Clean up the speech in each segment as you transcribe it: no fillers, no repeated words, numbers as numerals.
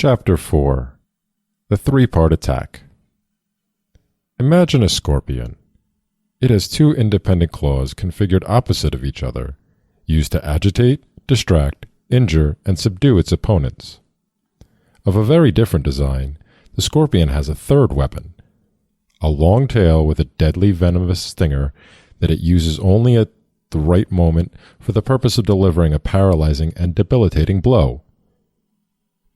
Chapter 4. The Three-Part Attack. Imagine a scorpion. It has two independent claws configured opposite of each other, used to agitate, distract, injure, and subdue its opponents. Of a very different design, the scorpion has a third weapon, a long tail with a deadly venomous stinger that it uses only at the right moment for the purpose of delivering a paralyzing and debilitating blow.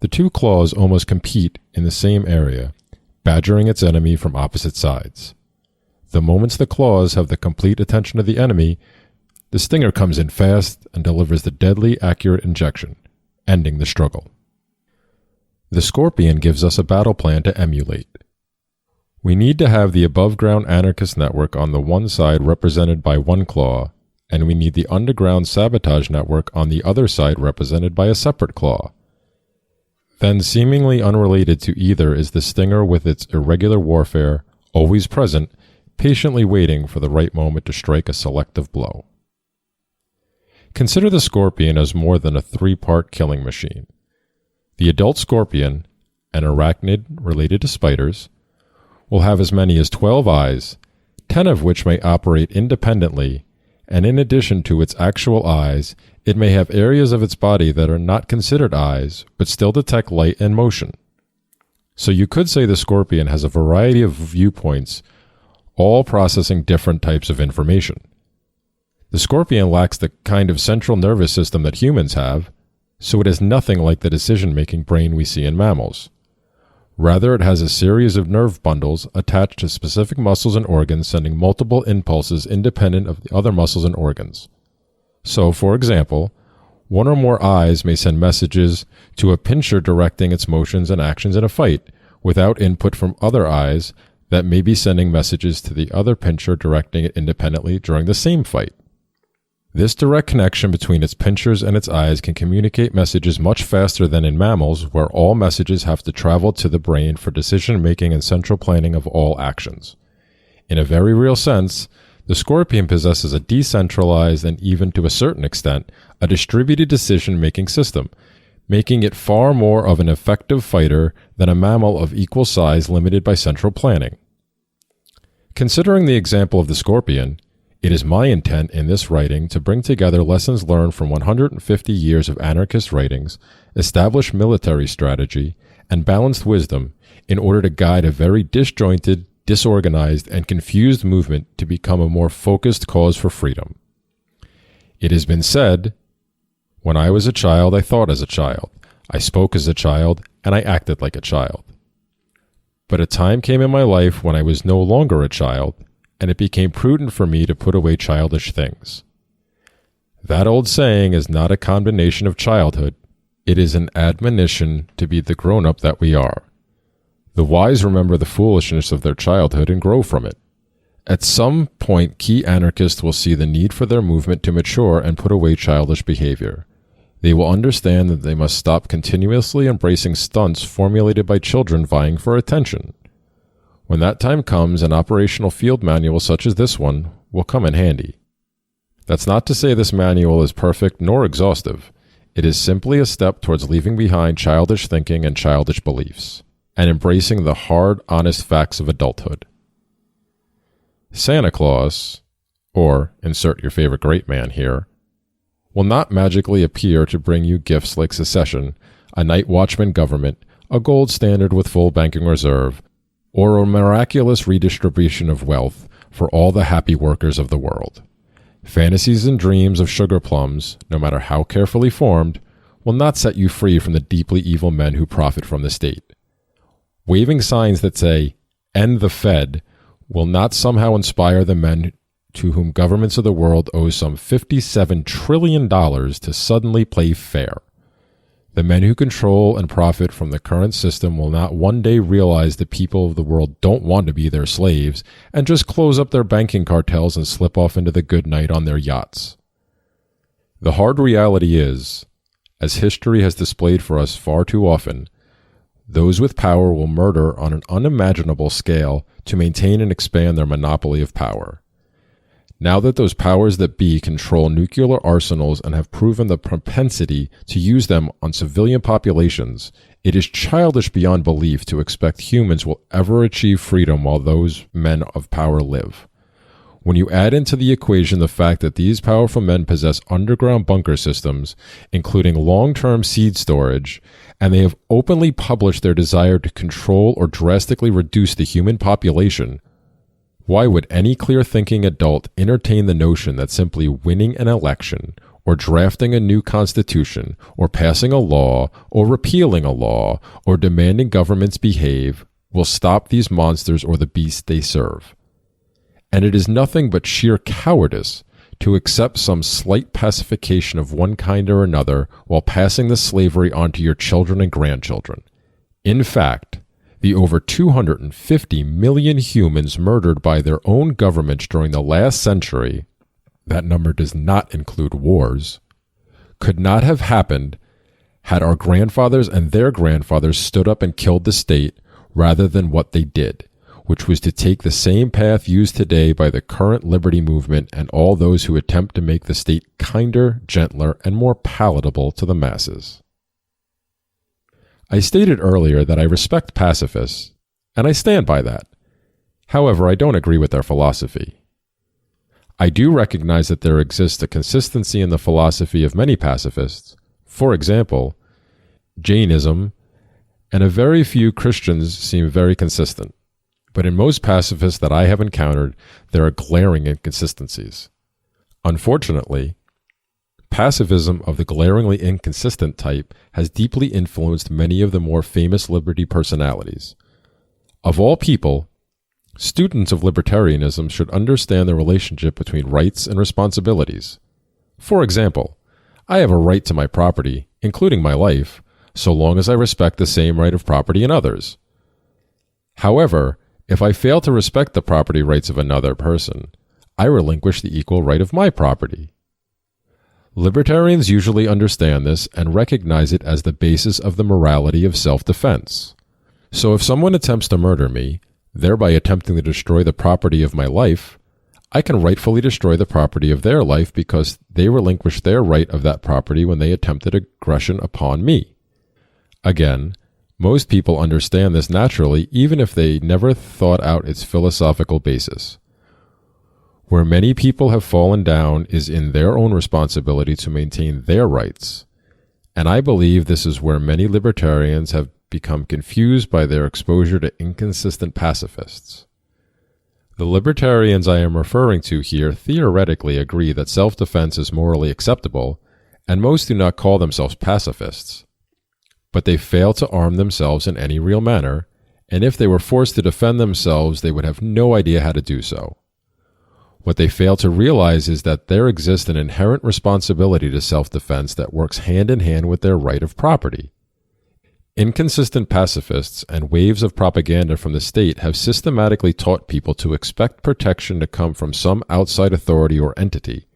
The two claws almost compete in the same area, badgering its enemy from opposite sides. The moments the claws have the complete attention of the enemy, the stinger comes in fast and delivers the deadly accurate injection, ending the struggle. The scorpion gives us a battle plan to emulate. We need to have the above-ground anarchist network on the one side represented by one claw, and we need the underground sabotage network on the other side represented by a separate claw. Then, seemingly unrelated to either, is the stinger with its irregular warfare, always present, patiently waiting for the right moment to strike a selective blow. Consider the scorpion as more than a three-part killing machine. The adult scorpion, an arachnid related to spiders, will have as many as 12 eyes, 10 of which may operate independently, and in addition to its actual eyes, it may have areas of its body that are not considered eyes, but still detect light and motion. So you could say the scorpion has a variety of viewpoints, all processing different types of information. The scorpion lacks the kind of central nervous system that humans have, so it is nothing like the decision-making brain we see in mammals. Rather, it has a series of nerve bundles attached to specific muscles and organs, sending multiple impulses independent of the other muscles and organs. So, for example, one or more eyes may send messages to a pincher directing its motions and actions in a fight, without input from other eyes that may be sending messages to the other pincher directing it independently during the same fight. This direct connection between its pinchers and its eyes can communicate messages much faster than in mammals, where all messages have to travel to the brain for decision-making and central planning of all actions. In a very real sense, the scorpion possesses a decentralized and even to a certain extent, a distributed decision-making system, making it far more of an effective fighter than a mammal of equal size limited by central planning. Considering the example of the scorpion, it is my intent in this writing to bring together lessons learned from 150 years of anarchist writings, established military strategy, and balanced wisdom in order to guide a very disjointed, disorganized, and confused movement to become a more focused cause for freedom. It has been said, "When I was a child, I thought as a child, I spoke as a child, and I acted like a child." But a time came in my life when I was no longer a child, and it became prudent for me to put away childish things. That old saying is not a condemnation of childhood, it is an admonition to be the grown-up that we are. The wise remember the foolishness of their childhood and grow from it. At some point, key anarchists will see the need for their movement to mature and put away childish behavior. They will understand that they must stop continuously embracing stunts formulated by children vying for attention. When that time comes, an operational field manual such as this one will come in handy. That's not to say this manual is perfect nor exhaustive. It is simply a step towards leaving behind childish thinking and childish beliefs, and embracing the hard, honest facts of adulthood. Santa Claus, or insert your favorite great man here, will not magically appear to bring you gifts like secession, a night watchman government, a gold standard with full banking reserve, or a miraculous redistribution of wealth for all the happy workers of the world. Fantasies and dreams of sugar plums, no matter how carefully formed, will not set you free from the deeply evil men who profit from the state. Waving signs that say, "End the Fed," will not somehow inspire the men to whom governments of the world owe some $57 trillion to suddenly play fair. The men who control and profit from the current system will not one day realize the people of the world don't want to be their slaves and just close up their banking cartels and slip off into the good night on their yachts. The hard reality is, as history has displayed for us far too often, those with power will murder on an unimaginable scale to maintain and expand their monopoly of power. Now that those powers that be control nuclear arsenals and have proven the propensity to use them on civilian populations, It is childish beyond belief to expect humans will ever achieve freedom while those men of power live. When you add into the equation the fact that these powerful men possess underground bunker systems, including long-term seed storage, and they have openly published their desire to control or drastically reduce the human population, why would any clear-thinking adult entertain the notion that simply winning an election, or drafting a new constitution, or passing a law, or repealing a law, or demanding governments behave will stop these monsters or the beasts they serve? And it is nothing but sheer cowardice to accept some slight pacification of one kind or another while passing the slavery on to your children and grandchildren. In fact, the over 250 million humans murdered by their own governments during the last century, that number does not include wars, could not have happened had our grandfathers and their grandfathers stood up and killed the state rather than what they did, which was to take the same path used today by the current liberty movement and all those who attempt to make the state kinder, gentler, and more palatable to the masses. I stated earlier that I respect pacifists, and I stand by that. However, I don't agree with their philosophy. I do recognize that there exists a consistency in the philosophy of many pacifists. For example, Jainism and a very few Christians seem very consistent. But in most pacifists that I have encountered, there are glaring inconsistencies. Unfortunately, pacifism of the glaringly inconsistent type has deeply influenced many of the more famous liberty personalities. Of all people, students of libertarianism should understand the relationship between rights and responsibilities. For example, I have a right to my property, including my life, so long as I respect the same right of property in others. However, if I fail to respect the property rights of another person, I relinquish the equal right of my property. Libertarians usually understand this and recognize it as the basis of the morality of self-defense. So if someone attempts to murder me, thereby attempting to destroy the property of my life, I can rightfully destroy the property of their life because they relinquished their right of that property when they attempted aggression upon me. Again, most people understand this naturally, even if they never thought out its philosophical basis. Where many people have fallen down is in their own responsibility to maintain their rights, and I believe this is where many libertarians have become confused by their exposure to inconsistent pacifists. The libertarians I am referring to here theoretically agree that self-defense is morally acceptable, and most do not call themselves pacifists. But they fail to arm themselves in any real manner, and if they were forced to defend themselves, they would have no idea how to do so. What they fail to realize is that there exists an inherent responsibility to self-defense that works hand in hand with their right of property. Inconsistent pacifists and waves of propaganda from the state have systematically taught people to expect protection to come from some outside authority or entity,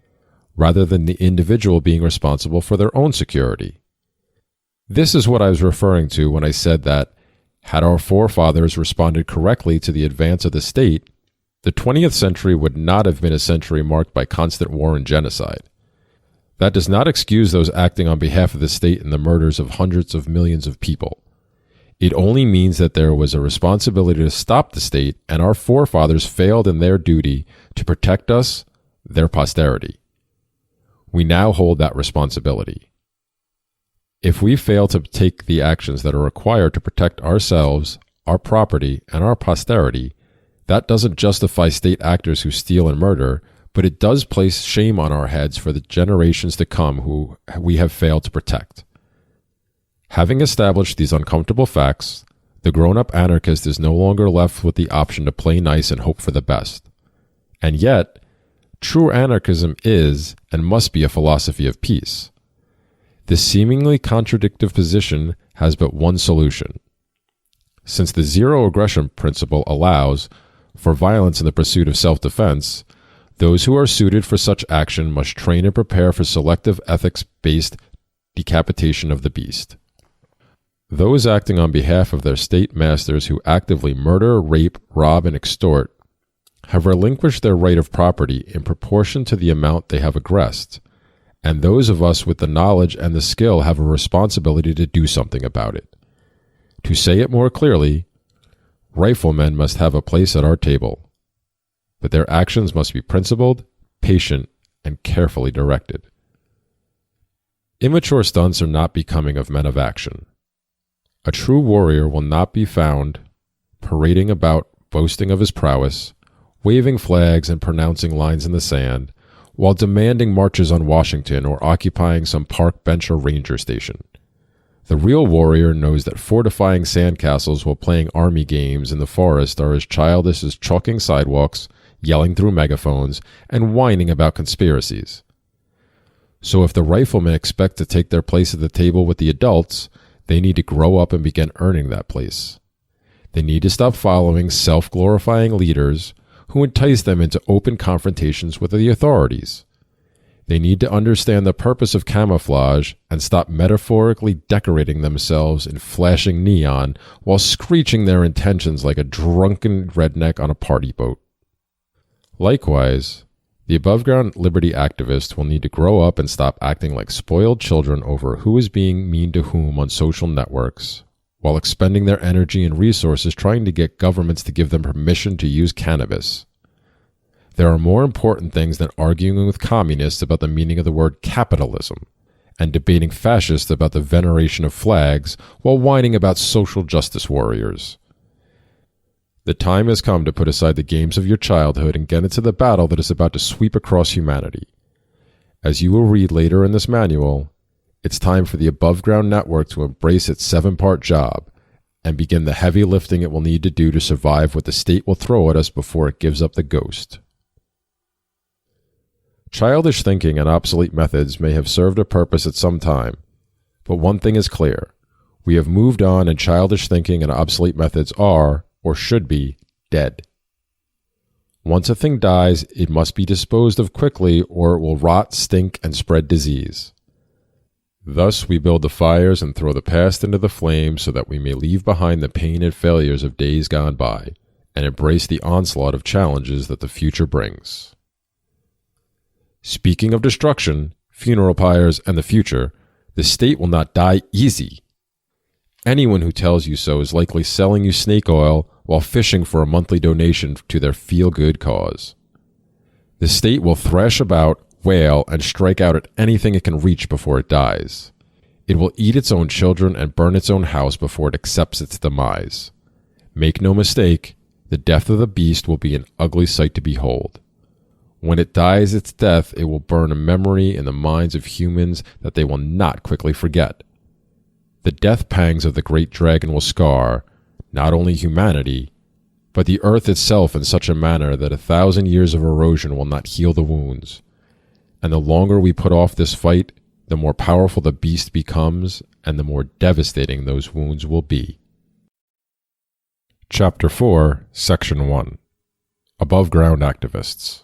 rather than the individual being responsible for their own security. This is what I was referring to when I said that, had our forefathers responded correctly to the advance of the state, the 20th century would not have been a century marked by constant war and genocide. That does not excuse those acting on behalf of the state in the murders of hundreds of millions of people. It only means that there was a responsibility to stop the state, and our forefathers failed in their duty to protect us, their posterity. We now hold that responsibility. If we fail to take the actions that are required to protect ourselves, our property, and our posterity, that doesn't justify state actors who steal and murder, but it does place shame on our heads for the generations to come who we have failed to protect. Having established these uncomfortable facts, the grown-up anarchist is no longer left with the option to play nice and hope for the best. And yet, true anarchism is and must be a philosophy of peace. This seemingly contradictory position has but one solution. Since the zero aggression principle allows for violence in the pursuit of self-defense, those who are suited for such action must train and prepare for selective ethics-based decapitation of the beast. Those acting on behalf of their state masters who actively murder, rape, rob, and extort have relinquished their right of property in proportion to the amount they have aggressed, and those of us with the knowledge and the skill have a responsibility to do something about it. To say it more clearly, riflemen must have a place at our table, but their actions must be principled, patient, and carefully directed. Immature stunts are not becoming of men of action. A true warrior will not be found parading about, boasting of his prowess, waving flags and pronouncing lines in the sand, while demanding marches on Washington or occupying some park bench or ranger station. The real warrior knows that fortifying sandcastles while playing army games in the forest are as childish as chalking sidewalks, yelling through megaphones, and whining about conspiracies. So if the riflemen expect to take their place at the table with the adults, they need to grow up and begin earning that place. They need to stop following self-glorifying leaders who entice them into open confrontations with the authorities. They need to understand the purpose of camouflage and stop metaphorically decorating themselves in flashing neon while screeching their intentions like a drunken redneck on a party boat. Likewise, the above-ground liberty activists will need to grow up and stop acting like spoiled children over who is being mean to whom on social networks, while expending their energy and resources trying to get governments to give them permission to use cannabis. There are more important things than arguing with communists about the meaning of the word capitalism, and debating fascists about the veneration of flags while whining about social justice warriors. The time has come to put aside the games of your childhood and get into the battle that is about to sweep across humanity. As you will read later in this manual, it's time for the above-ground network to embrace its 7-part job and begin the heavy lifting it will need to do to survive what the state will throw at us before it gives up the ghost. Childish thinking and obsolete methods may have served a purpose at some time, but one thing is clear. We have moved on and childish thinking and obsolete methods are, or should be, dead. Once a thing dies, it must be disposed of quickly or it will rot, stink, and spread disease. Thus we build the fires and throw the past into the flames so that we may leave behind the pain and failures of days gone by and embrace the onslaught of challenges that the future brings. Speaking of destruction, funeral pyres, and the future, the state will not die easy. Anyone who tells you so is likely selling you snake oil while fishing for a monthly donation to their feel-good cause. The state will thrash about, wail, and strike out at anything it can reach before it dies. It will eat its own children and burn its own house before it accepts its demise. Make no mistake, the death of the beast will be an ugly sight to behold. When it dies its death, it will burn a memory in the minds of humans that they will not quickly forget. The death pangs of the great dragon will scar, not only humanity, but the earth itself in such a manner that 1,000 years of erosion will not heal the wounds. And the longer we put off this fight, the more powerful the beast becomes, and the more devastating those wounds will be. Chapter 4, Section 1. Above-ground activists.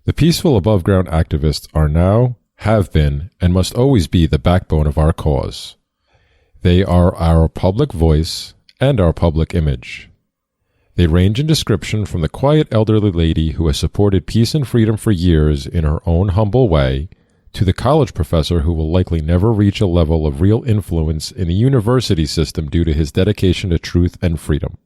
The peaceful above-ground activists are now, have been, and must always be the backbone of our cause. They are our public voice and our public image. They range in description from the quiet elderly lady who has supported peace and freedom for years in her own humble way, to the college professor who will likely never reach a level of real influence in the university system due to his dedication to truth and freedom.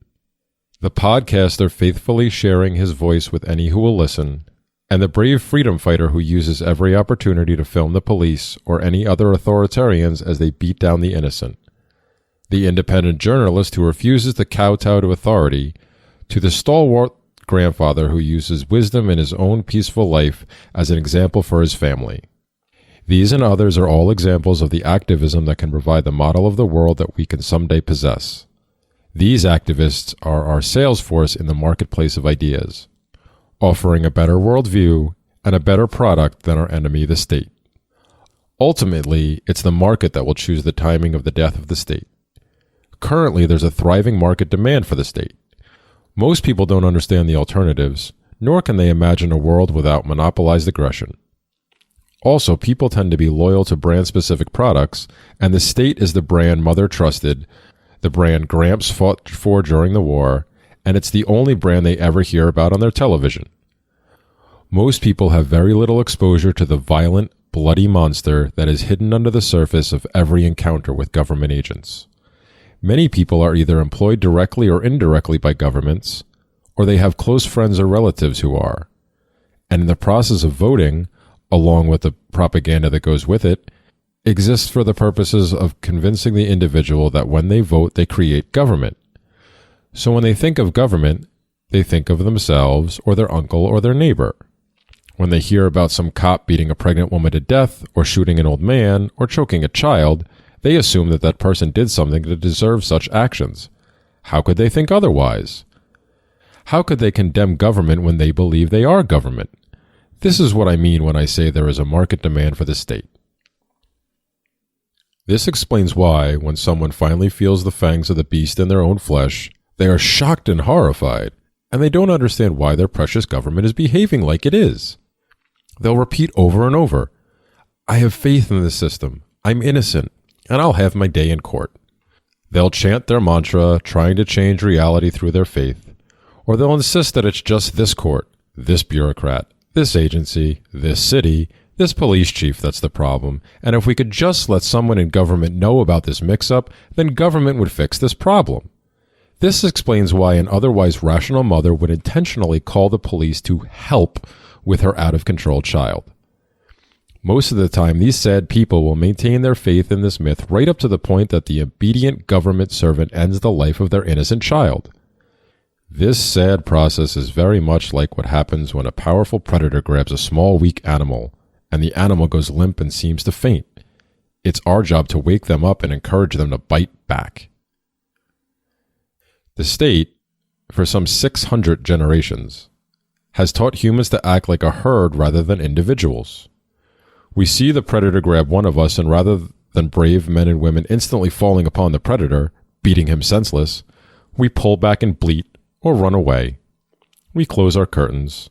The podcaster faithfully sharing his voice with any who will listen, and the brave freedom fighter who uses every opportunity to film the police or any other authoritarians as they beat down the innocent. The independent journalist who refuses to kowtow to authority, to the stalwart grandfather who uses wisdom in his own peaceful life as an example for his family. These and others are all examples of the activism that can provide the model of the world that we can someday possess. These activists are our sales force in the marketplace of ideas, offering a better worldview and a better product than our enemy, the state. Ultimately, it's the market that will choose the timing of the death of the state. Currently, there's a thriving market demand for the state. Most people don't understand the alternatives, nor can they imagine a world without monopolized aggression. Also, people tend to be loyal to brand-specific products, and the state is the brand Mother trusted, the brand Gramps fought for during the war, and it's the only brand they ever hear about on their television. Most people have very little exposure to the violent, bloody monster that is hidden under the surface of every encounter with government agents. Many people are either employed directly or indirectly by governments, or they have close friends or relatives who are. And in the process of voting, along with the propaganda that goes with it, exists for the purposes of convincing the individual that when they vote, they create government. So when they think of government, they think of themselves or their uncle or their neighbor. When they hear about some cop beating a pregnant woman to death or shooting an old man or choking a child, they assume that that person did something to deserve such actions. How could they think otherwise? How could they condemn government when they believe they are government? This is what I mean when I say there is a market demand for the state. This explains why, when someone finally feels the fangs of the beast in their own flesh, they are shocked and horrified, and they don't understand why their precious government is behaving like it is. They'll repeat over and over, "I have faith in the system, I'm innocent, and I'll have my day in court." They'll chant their mantra, trying to change reality through their faith, or they'll insist that it's just this court, this bureaucrat, this agency, this city, this police chief that's the problem, and if we could just let someone in government know about this mix-up, then government would fix this problem. This explains why an otherwise rational mother would intentionally call the police to help with her out-of-control child. Most of the time, these sad people will maintain their faith in this myth right up to the point that the obedient government servant ends the life of their innocent child. This sad process is very much like what happens when a powerful predator grabs a small, weak animal, and the animal goes limp and seems to faint. It's our job to wake them up and encourage them to bite back. The state, for some 600 generations, has taught humans to act like a herd rather than individuals. We see the predator grab one of us, and rather than brave men and women instantly falling upon the predator, beating him senseless, we pull back and bleat or run away. We close our curtains.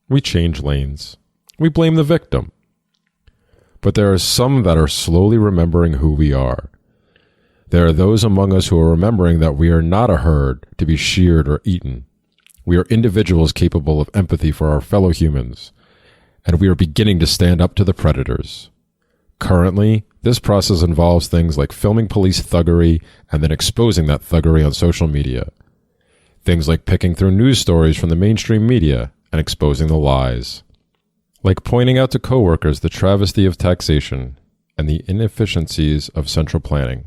We change lanes. We blame the victim. But there are some that are slowly remembering who we are. There are those among us who are remembering that we are not a herd to be sheared or eaten. We are individuals capable of empathy for our fellow humans, and we are beginning to stand up to the predators. Currently, this process involves things like filming police thuggery and then exposing that thuggery on social media. Things like picking through news stories from the mainstream media and exposing the lies. Like pointing out to coworkers the travesty of taxation and the inefficiencies of central planning.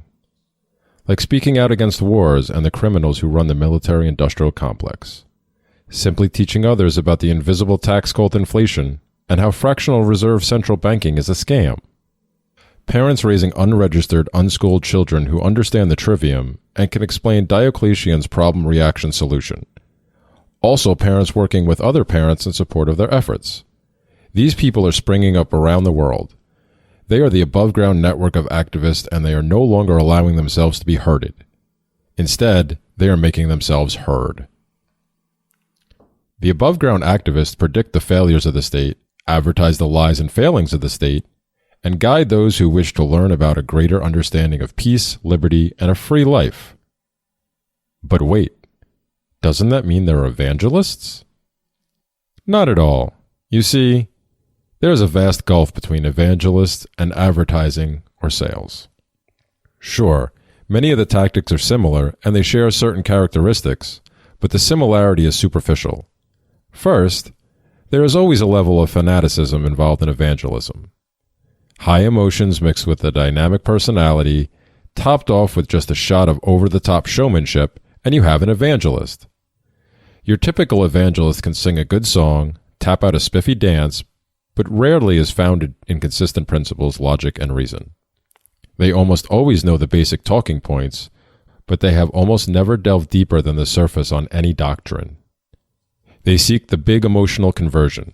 Like speaking out against wars and the criminals who run the military-industrial complex. Simply teaching others about the invisible tax called inflation and how fractional reserve central banking is a scam. Parents raising unregistered, unschooled children who understand the trivium and can explain Diocletian's problem reaction solution. Also parents working with other parents in support of their efforts. These people are springing up around the world. They are the above-ground network of activists, and they are no longer allowing themselves to be herded. Instead, they are making themselves heard. The above-ground activists predict the failures of the state, advertise the lies and failings of the state, and guide those who wish to learn about a greater understanding of peace, liberty, and a free life. But wait, doesn't that mean they're evangelists? Not at all. You see, there is a vast gulf between evangelists and advertising or sales. Sure, many of the tactics are similar and they share certain characteristics, but the similarity is superficial. First, there is always a level of fanaticism involved in evangelism. High emotions mixed with a dynamic personality, topped off with just a shot of over-the-top showmanship, and you have an evangelist. Your typical evangelist can sing a good song, tap out a spiffy dance, but rarely is founded in consistent principles, logic, and reason. They almost always know the basic talking points, but they have almost never delved deeper than the surface on any doctrine. They seek the big emotional conversion,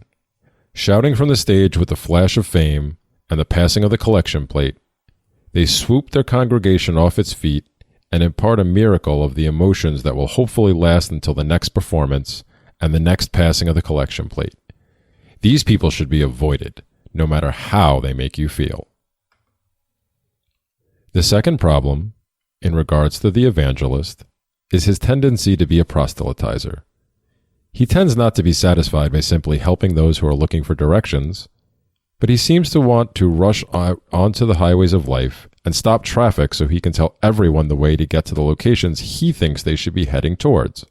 shouting from the stage with the flash of fame and the passing of the collection plate. They swoop their congregation off its feet and impart a miracle of the emotions that will hopefully last until the next performance and the next passing of the collection plate. These people should be avoided, no matter how they make you feel. The second problem, in regards to the evangelist, is his tendency to be a proselytizer. He tends not to be satisfied by simply helping those who are looking for directions, but he seems to want to rush onto the highways of life and stop traffic so he can tell everyone the way to get to the locations he thinks they should be heading towards.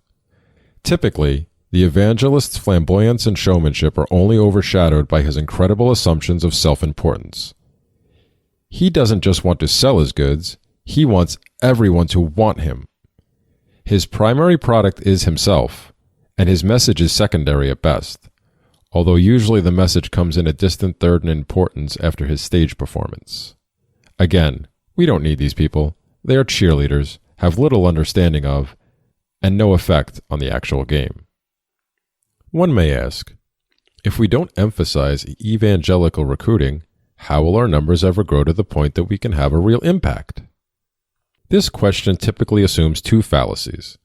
Typically, the evangelist's flamboyance and showmanship are only overshadowed by his incredible assumptions of self-importance. He doesn't just want to sell his goods, he wants everyone to want him. His primary product is himself, and his message is secondary at best, although usually the message comes in a distant third in importance after his stage performance. Again, we don't need these people. They are cheerleaders, have little understanding of, and no effect on the actual game. One may ask, if we don't emphasize evangelical recruiting, how will our numbers ever grow to the point that we can have a real impact? This question typically assumes two fallacies.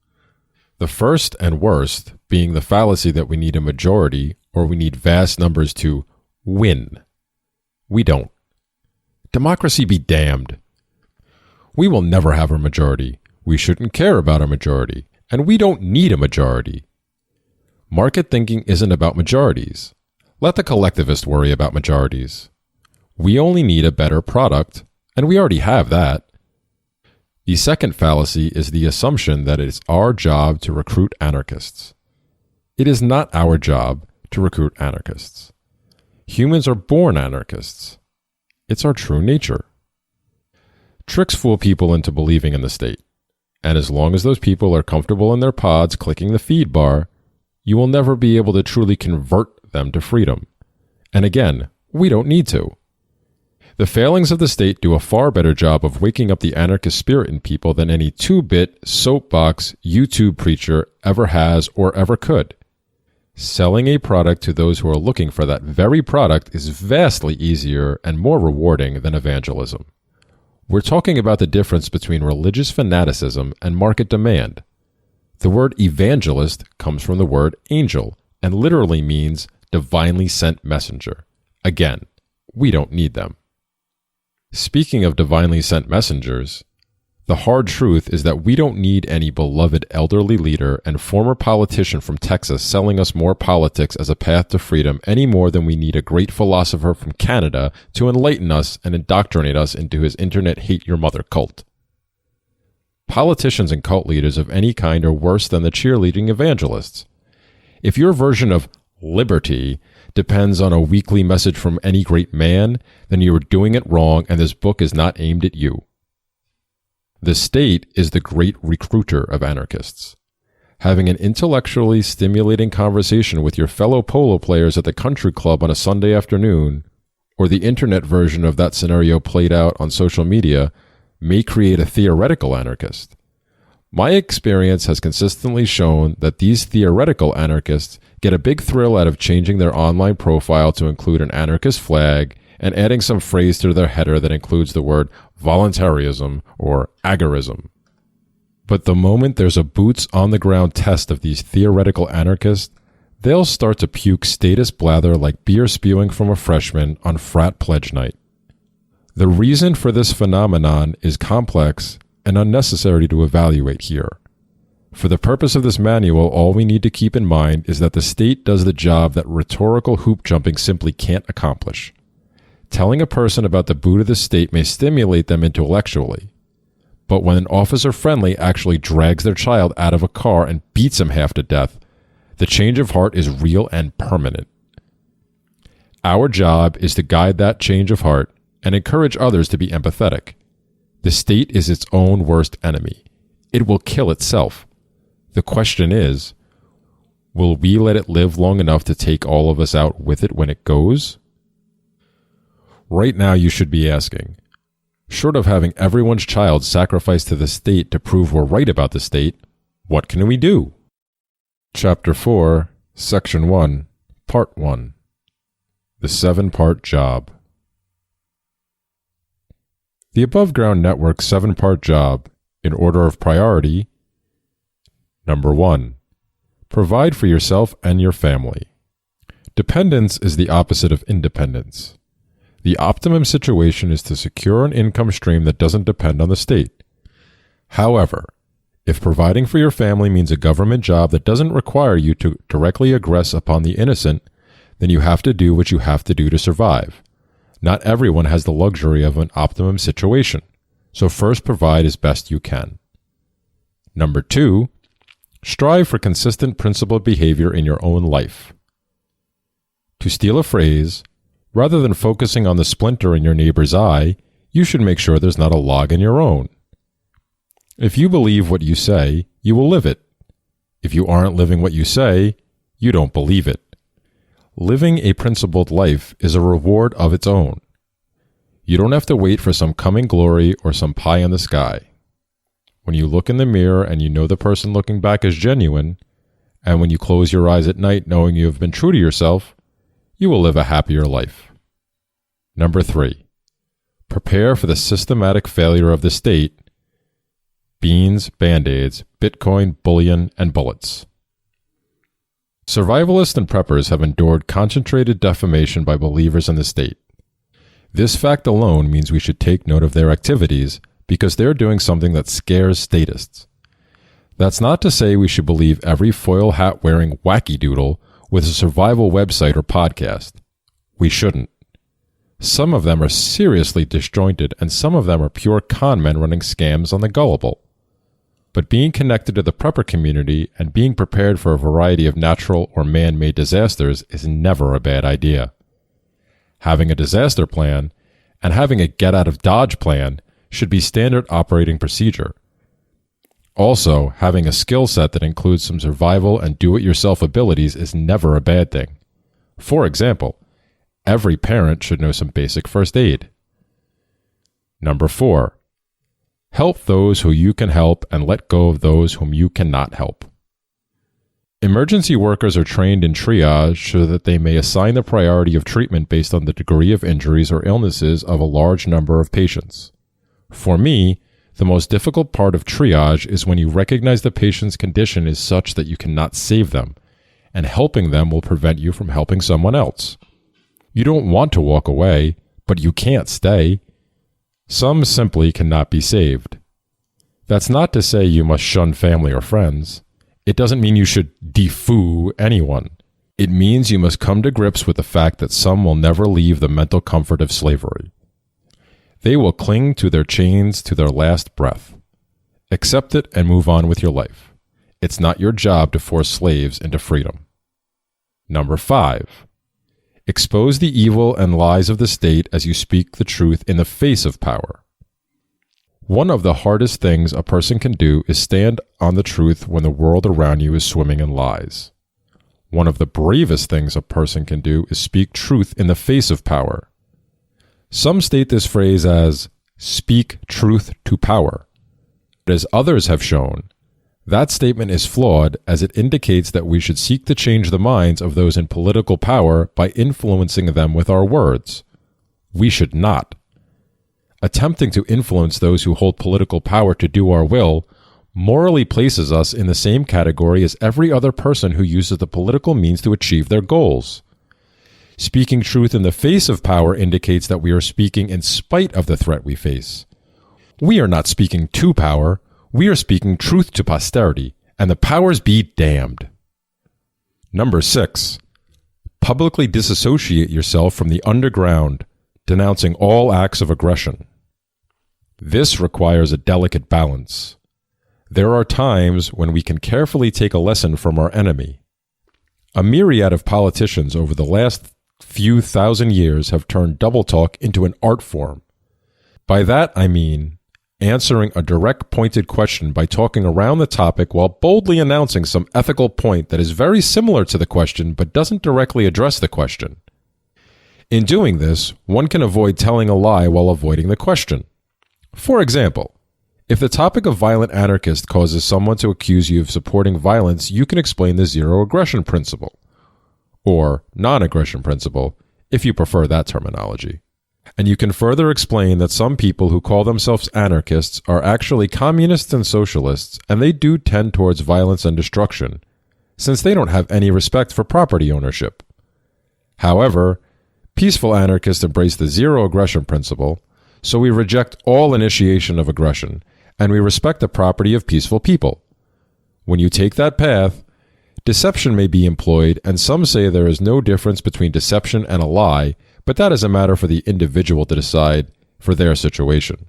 The first and worst being the fallacy that we need a majority or we need vast numbers to win. We don't. Democracy be damned. We will never have a majority. We shouldn't care about a majority, and we don't need a majority. Market thinking isn't about majorities. Let the collectivist worry about majorities. We only need a better product, and we already have that. The second fallacy is the assumption that it's our job to recruit anarchists. It is not our job to recruit anarchists. Humans are born anarchists. It's our true nature. Tricks fool people into believing in the state, and as long as those people are comfortable in their pods clicking the feed bar, you will never be able to truly convert them to freedom. And again, we don't need to. The failings of the state do a far better job of waking up the anarchist spirit in people than any 2-bit soapbox YouTube preacher ever has or ever could. Selling a product to those who are looking for that very product is vastly easier and more rewarding than evangelism. We're talking about the difference between religious fanaticism and market demand. The word evangelist comes from the word angel and literally means divinely sent messenger. Again, we don't need them. Speaking of divinely sent messengers, the hard truth is that we don't need any beloved elderly leader and former politician from Texas selling us more politics as a path to freedom any more than we need a great philosopher from Canada to enlighten us and indoctrinate us into his internet hate your mother cult. Politicians and cult leaders of any kind are worse than the cheerleading evangelists. If your version of liberty depends on a weekly message from any great man, then you are doing it wrong and this book is not aimed at you. The state is the great recruiter of anarchists. Having an intellectually stimulating conversation with your fellow polo players at the country club on a Sunday afternoon, or the internet version of that scenario played out on social media, may create a theoretical anarchist. My experience has consistently shown that these theoretical anarchists get a big thrill out of changing their online profile to include an anarchist flag and adding some phrase to their header that includes the word voluntarism or agorism. But the moment there's a boots-on-the-ground test of these theoretical anarchists, they'll start to puke status blather like beer spewing from a freshman on frat pledge night. The reason for this phenomenon is complex and unnecessary to evaluate here. For the purpose of this manual, all we need to keep in mind is that the state does the job that rhetorical hoop jumping simply can't accomplish. Telling a person about the boot of the state may stimulate them intellectually, but when an officer friendly actually drags their child out of a car and beats him half to death, the change of heart is real and permanent. Our job is to guide that change of heart and encourage others to be empathetic. The state is its own worst enemy. It will kill itself. The question is, will we let it live long enough to take all of us out with it when it goes? Right now you should be asking, short of having everyone's child sacrificed to the state to prove we're right about the state, what can we do? Chapter 4, Section 1, Part 1. The 7-Part Job. The above-ground network's 7-part job, in order of priority: Number 1. Provide for yourself and your family. Dependence is the opposite of independence. The optimum situation is to secure an income stream that doesn't depend on the state. However, if providing for your family means a government job that doesn't require you to directly aggress upon the innocent, then you have to do what you have to do to survive. Not everyone has the luxury of an optimum situation. so first provide as best you can. Number 2, strive for consistent principled behavior in your own life. To steal a phrase, rather than focusing on the splinter in your neighbor's eye, you should make sure there's not a log in your own. If you believe what you say, you will live it. If you aren't living what you say, you don't believe it. Living a principled life is a reward of its own. You don't have to wait for some coming glory or some pie in the sky. When you look in the mirror and you know the person looking back is genuine, and when you close your eyes at night knowing you have been true to yourself, you will live a happier life. Number 3, prepare for the systematic failure of the state: beans, band-aids, Bitcoin, bullion, and bullets. Survivalists and preppers have endured concentrated defamation by believers in the state. This fact alone means we should take note of their activities because they're doing something that scares statists. That's not to say we should believe every foil hat-wearing wacky-doodle with a survival website or podcast. We shouldn't. Some of them are seriously disjointed, and some of them are pure con men running scams on the gullible. But being connected to the prepper community and being prepared for a variety of natural or man-made disasters is never a bad idea. Having a disaster plan and having a get-out-of-dodge plan should be standard operating procedure. Also, having a skill set that includes some survival and do-it-yourself abilities is never a bad thing. For example, every parent should know some basic first aid. Number 4, help those who you can help and let go of those whom you cannot help. Emergency workers are trained in triage so that they may assign the priority of treatment based on the degree of injuries or illnesses of a large number of patients. For me, the most difficult part of triage is when you recognize the patient's condition is such that you cannot save them, and helping them will prevent you from helping someone else. You don't want to walk away, but you can't stay. Some simply cannot be saved. That's not to say you must shun family or friends. It doesn't mean you should defoo anyone. It means you must come to grips with the fact that some will never leave the mental comfort of slavery. They will cling to their chains to their last breath. Accept it and move on with your life. It's not your job to force slaves into freedom. Number 5, expose the evil and lies of the state as you speak the truth in the face of power. One of the hardest things a person can do is stand on the truth when the world around you is swimming in lies. One of the bravest things a person can do is speak truth in the face of power. Some state this phrase as, speak truth to power. But as others have shown, that statement is flawed as it indicates that we should seek to change the minds of those in political power by influencing them with our words. We should not. Attempting to influence those who hold political power to do our will morally places us in the same category as every other person who uses the political means to achieve their goals. Speaking truth in the face of power indicates that we are speaking in spite of the threat we face. We are not speaking to power, we are speaking truth to posterity, and the powers be damned. Number 6, publicly disassociate yourself from the underground, denouncing all acts of aggression. This requires a delicate balance. There are times when we can carefully take a lesson from our enemy. A myriad of politicians over the last few thousand years have turned double talk into an art form. By that I mean answering a direct pointed question by talking around the topic while boldly announcing some ethical point that is very similar to the question but doesn't directly address the question. In doing this, one can avoid telling a lie while avoiding the question. For example, if the topic of violent anarchist causes someone to accuse you of supporting violence, you can explain the zero aggression principle, or non-aggression principle, if you prefer that terminology. And you can further explain that some people who call themselves anarchists are actually communists and socialists, and they do tend towards violence and destruction, since they don't have any respect for property ownership. However, peaceful anarchists embrace the zero aggression principle, so we reject all initiation of aggression, and we respect the property of peaceful people. When you take that path, deception may be employed, and some say there is no difference between deception and a lie, but that is a matter for the individual to decide for their situation.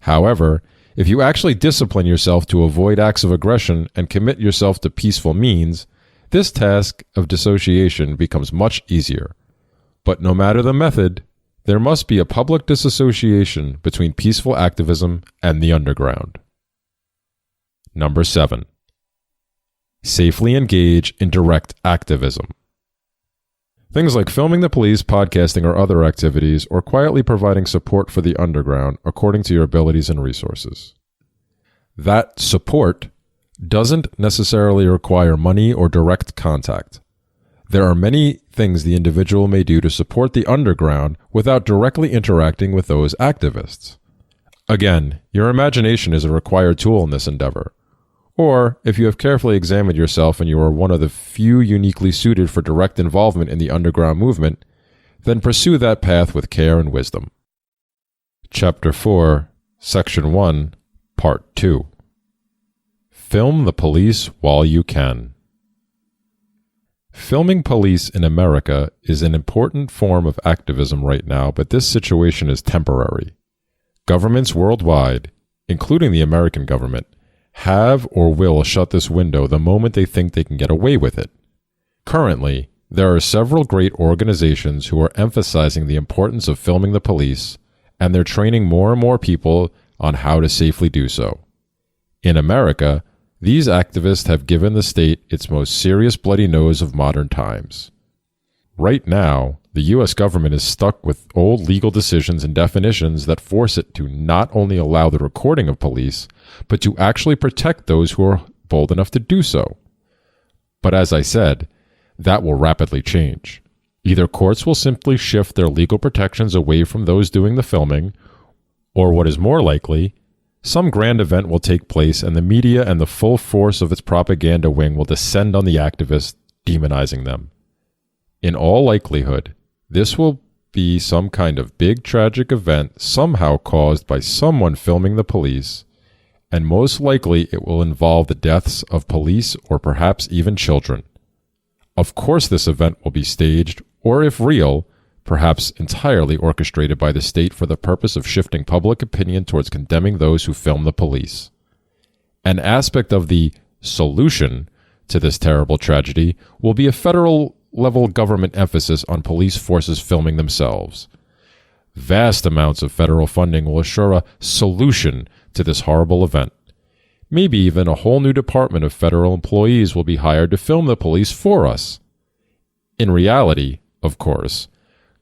However, if you actually discipline yourself to avoid acts of aggression and commit yourself to peaceful means, this task of dissociation becomes much easier. But no matter the method, there must be a public disassociation between peaceful activism and the underground. Number 7. Safely engage in direct activism. Things like filming the police, podcasting, or other activities, or quietly providing support for the underground according to your abilities and resources. That support doesn't necessarily require money or direct contact. There are many things the individual may do to support the underground without directly interacting with those activists. Again, your imagination is a required tool in this endeavor. Or, if you have carefully examined yourself and you are one of the few uniquely suited for direct involvement in the underground movement, then pursue that path with care and wisdom. Chapter 4, Section 1, Part 2. Film the police while you can. Filming police in America is an important form of activism right now, but this situation is temporary. Governments worldwide, including the American government, have or will shut this window the moment they think they can get away with it. Currently, there are several great organizations who are emphasizing the importance of filming the police, and they're training more and more people on how to safely do so. In America, these activists have given the state its most serious bloody nose of modern times. Right now, the U.S. government is stuck with old legal decisions and definitions that force it to not only allow the recording of police, but to actually protect those who are bold enough to do so. But as I said, that will rapidly change. Either courts will simply shift their legal protections away from those doing the filming, or what is more likely, some grand event will take place and the media and the full force of its propaganda wing will descend on the activists, demonizing them. In all likelihood, this will be some kind of big tragic event somehow caused by someone filming the police, and most likely it will involve the deaths of police or perhaps even children. Of course this event will be staged, or if real, perhaps entirely orchestrated by the state for the purpose of shifting public opinion towards condemning those who film the police. An aspect of the solution to this terrible tragedy will be a federal-level government emphasis on police forces filming themselves. Vast amounts of federal funding will assure a solution to this horrible event. Maybe even a whole new department of federal employees will be hired to film the police for us. In reality, of course,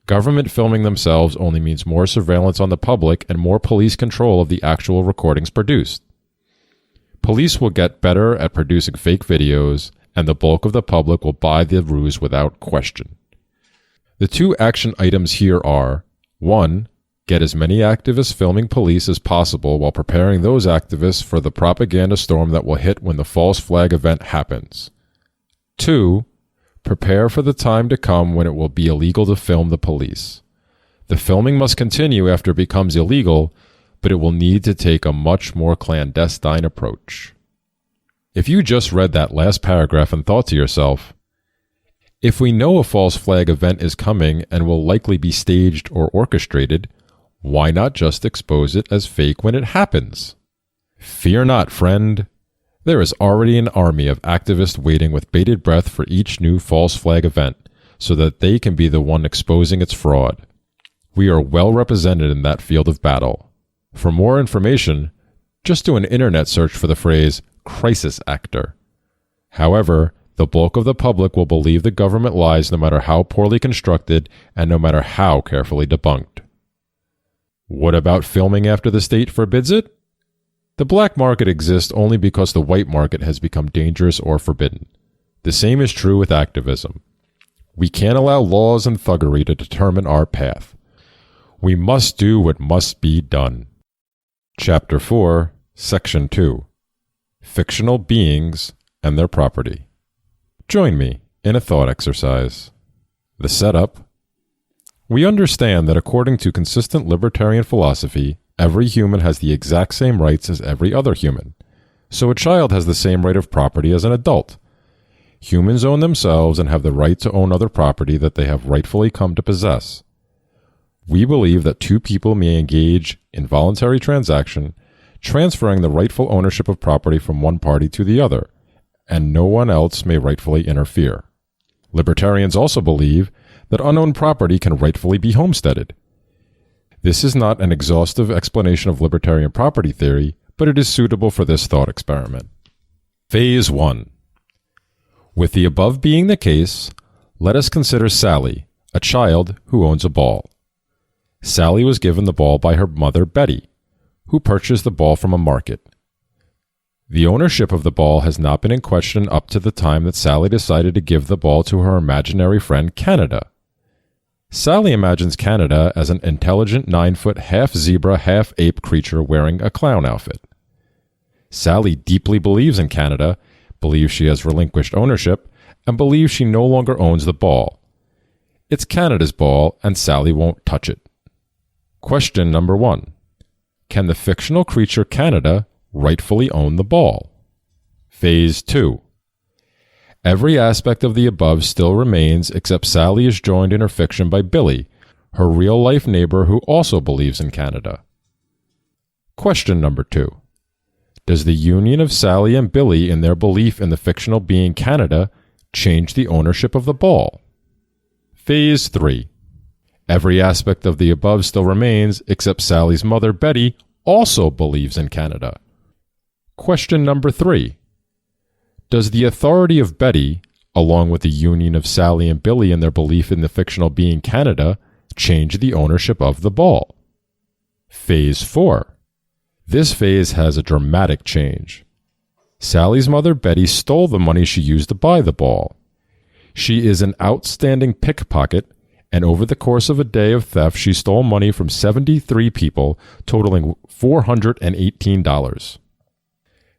government filming themselves only means more surveillance on the public and more police control of the actual recordings produced. Police will get better at producing fake videos, and the bulk of the public will buy the ruse without question. The two action items here are, 1. Get as many activists filming police as possible while preparing those activists for the propaganda storm that will hit when the false flag event happens. 2. Prepare for the time to come when it will be illegal to film the police. The filming must continue after it becomes illegal, but it will need to take a much more clandestine approach. If you just read that last paragraph and thought to yourself, if we know a false flag event is coming and will likely be staged or orchestrated, why not just expose it as fake when it happens? Fear not, friend. There is already an army of activists waiting with bated breath for each new false flag event, so that they can be the one exposing its fraud. We are well represented in that field of battle. For more information, just do an internet search for the phrase crisis actor. However, the bulk of the public will believe the government lies no matter how poorly constructed and no matter how carefully debunked. What about filming after the state forbids it? The black market exists only because the white market has become dangerous or forbidden. The same is true with activism. We can't allow laws and thuggery to determine our path. We must do what must be done. Chapter 4, Section 2. Fictional beings and their property. Join me in a thought exercise. The setup. We understand that according to consistent libertarian philosophy, every human has the exact same rights as every other human. So a child has the same right of property as an adult. Humans own themselves and have the right to own other property that they have rightfully come to possess. We believe that two people may engage in voluntary transaction, transferring the rightful ownership of property from one party to the other, and no one else may rightfully interfere. Libertarians also believe that unowned property can rightfully be homesteaded. This is not an exhaustive explanation of libertarian property theory, but it is suitable for this thought experiment. Phase 1. With the above being the case, let us consider Sally, a child who owns a ball. Sally was given the ball by her mother, Betty, who purchased the ball from a market. The ownership of the ball has not been in question up to the time that Sally decided to give the ball to her imaginary friend, Canada. Sally imagines Canada as an intelligent 9-foot half-zebra, half-ape creature wearing a clown outfit. Sally deeply believes in Canada, believes she has relinquished ownership, and believes she no longer owns the ball. It's Canada's ball, and Sally won't touch it. Question number 1. Can the fictional creature Canada rightfully own the ball? Phase 2. Every aspect of the above still remains except Sally is joined in her fiction by Billy, her real-life neighbor who also believes in Canada. Question number 2. Does the union of Sally and Billy in their belief in the fictional being Canada change the ownership of the ball? Phase 3. Every aspect of the above still remains except Sally's mother, Betty, also believes in Canada. Question number 3. Does the authority of Betty, along with the union of Sally and Billy in their belief in the fictional being Canada, change the ownership of the ball? Phase 4. This phase has a dramatic change. Sally's mother, Betty, stole the money she used to buy the ball. She is an outstanding pickpocket, and over the course of a day of theft, she stole money from 73 people, totaling $418.